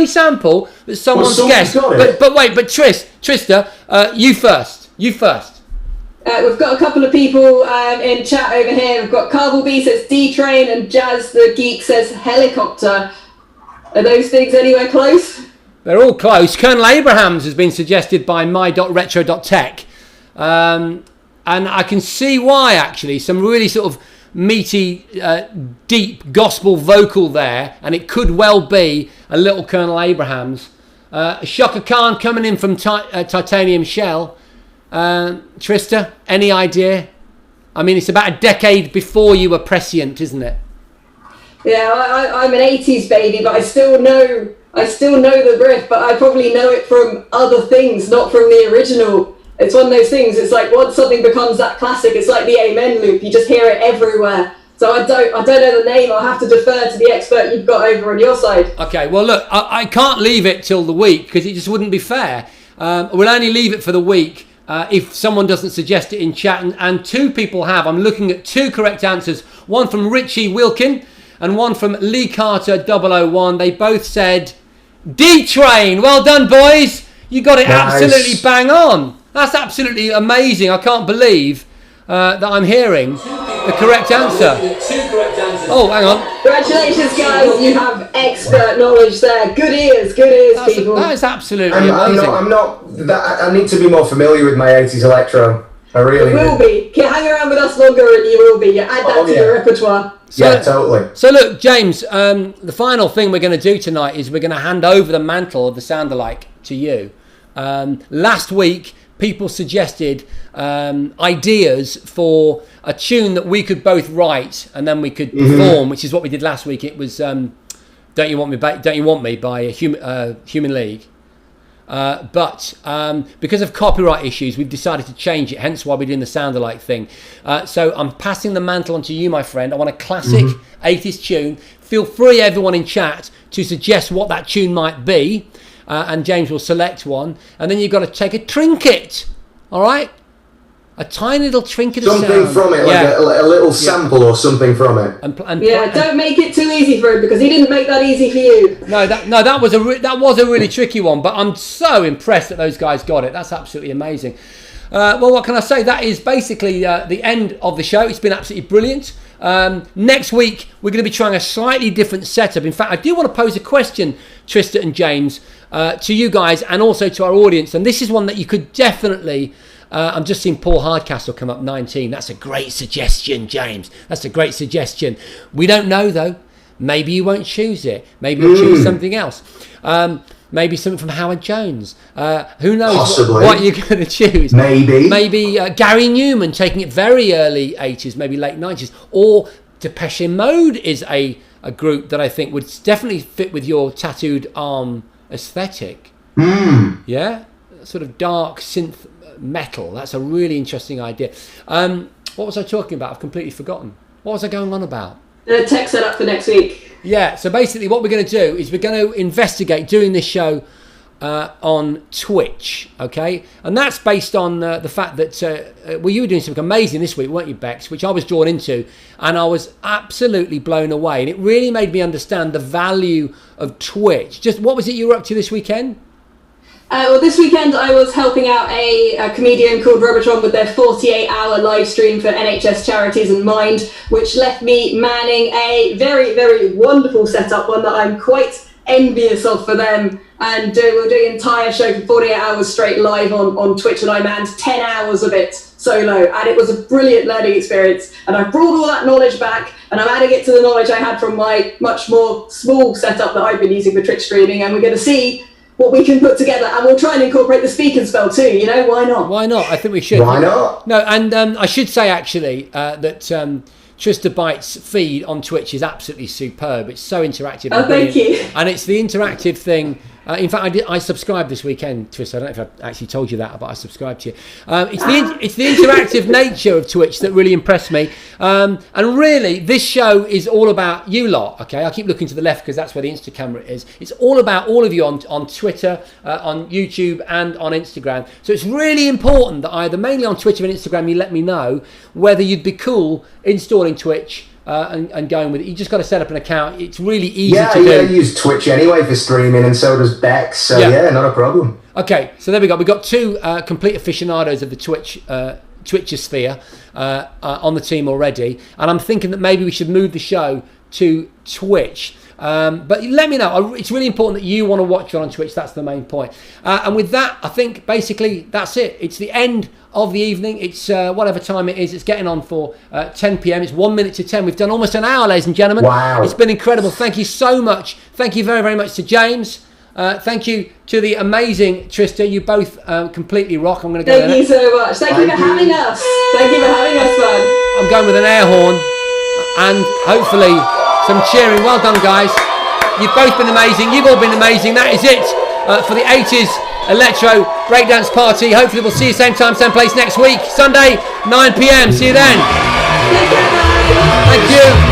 sample that someone's guessed. But wait, Trista, you first. We've got a couple of people in chat over here. We've got Carvel B says D-Train and Jazz the Geek says helicopter. Are those things anywhere close? They're all close. Colonel Abrahams has been suggested by my.retro.tech. And I can see why, actually. Some really sort of meaty, deep gospel vocal there. And it could well be a little Colonel Abrahams. Shaka Khan coming in from Titanium Shell. Trista, any idea? I mean, it's about a decade before you were prescient, isn't it? Yeah, I'm an 80s baby, but I still know the riff, but I probably know it from other things, not from the original. It's one of those things, it's like once something becomes that classic, it's like the Amen loop, you just hear it everywhere. So I don't know the name, I'll have to defer to the expert you've got over on your side. Okay, well look, I can't leave it till the week, because it just wouldn't be fair. We'll only leave it for the week if someone doesn't suggest it in chat, and two people have. I'm looking at two correct answers, one from Richie Wilkin, and one from Lee Carter 001. They both said D-Train. Well done, boys. You got it absolutely bang on. That's absolutely amazing. I can't believe that I'm hearing the correct answer. Oh, hang on. Congratulations, guys. You have expert knowledge there. Good ears, people. That is absolutely amazing. I need to be more familiar with my 80s electro. I really will be. Hang around with us longer and you will be. You add that to your repertoire. Yeah, totally. So look, James, the final thing we're going to do tonight is we're going to hand over the mantle of the Sound-alike to you. Last week, people suggested ideas for a tune that we could both write and then we could perform, which is what we did last week. It was "Don't You Want Me" by Human League. But because of copyright issues, we've decided to change it, hence why we're doing the Sound-alike thing. So I'm passing the mantle on to you, my friend. I want a classic 80s tune. Feel free, everyone in chat, to suggest what that tune might be, and James will select one. And then you've got to take a trinket, all right? A tiny little trinket of something sound. From it, like a little sample or something from it. Don't make it too easy for him, because he didn't make that easy for you. That was a really tricky one, but I'm so impressed that those guys got it. That's absolutely amazing. Well, what can I say? That is basically the end of the show. It's been absolutely brilliant. Next week, we're going to be trying a slightly different setup. In fact, I do want to pose a question, Trista and James, to you guys and also to our audience. And this is one that you could definitely... I'm just seeing Paul Hardcastle come up 19. That's a great suggestion, James. That's a great suggestion. We don't know, though. Maybe you won't choose it. Maybe you'll choose something else. Maybe something from Howard Jones. Who knows what you're going to choose? Maybe Gary Newman, taking it very early 80s, maybe late 90s. Or Depeche Mode is a group that I think would definitely fit with your tattooed arm aesthetic. Yeah? Sort of dark synth metal. That's a really interesting idea. What was I talking about? I've completely forgotten. What was I going on about? The tech setup for next week. Yeah, so basically what we're going to do is we're going to investigate doing this show on Twitch, okay? And that's based on the fact that, you were doing something amazing this week, weren't you, Bex? Which I was drawn into, and I was absolutely blown away. And it really made me understand the value of Twitch. Just what was it you were up to this weekend? Well, this weekend I was helping out a comedian called Robotron with their 48-hour live stream for NHS Charities and Mind, which left me manning a very, very wonderful setup, one that I'm quite envious of for them. And we're doing an entire show for 48 hours straight live on Twitch, and I manned 10 hours of it solo, and it was a brilliant learning experience. And I've brought all that knowledge back, and I'm adding it to the knowledge I had from my much more small setup that I've been using for Twitch streaming, and we're going to see what we can put together, and we'll try and incorporate the speak and spell too, why not? Why not? I think we should. Why not? No, and I should say actually that Trista Bytes' feed on Twitch is absolutely superb. It's so interactive. Oh, thank you. And it's the interactive thing. In fact, I subscribed this weekend, Trista. I don't know if I actually told you that, but I subscribed to you. It's the interactive nature of Twitch that really impressed me. And really, this show is all about you lot, okay? I keep looking to the left because that's where the Insta camera is. It's all about all of you on Twitter, on YouTube, and on Instagram. So it's really important that either mainly on Twitter and Instagram, you let me know whether you'd be cool installing Twitch and going with it. You just got to set up an account. It's really easy to do. Yeah, I use Twitch anyway for streaming, and so does Bex. So yeah, not a problem. Okay, so there we go. We've got two complete aficionados of the Twitchosphere on the team already, and I'm thinking that maybe we should move the show to Twitch. But let me know. It's really important that you want to watch it on Twitch. That's the main point. And with that, I think basically that's it. It's the end of the evening. It's whatever time it is. It's getting on for 10 p.m. It's 1 minute to 10. We've done almost an hour, ladies and gentlemen. Wow. It's been incredible. Thank you so much. Thank you very, very much to James. Thank you to the amazing Trista. You both completely rock. I'm going to go Thank you so much. Thank you for having us. Thank you for having us, man. I'm going with an air horn and hopefully some cheering. Well done, guys. You've both been amazing. You've all been amazing. That is it for the 80s Electro Breakdance Party. Hopefully we'll see you same time, same place next week. Sunday, 9 p.m. See you then. Take care, guys. Thank you.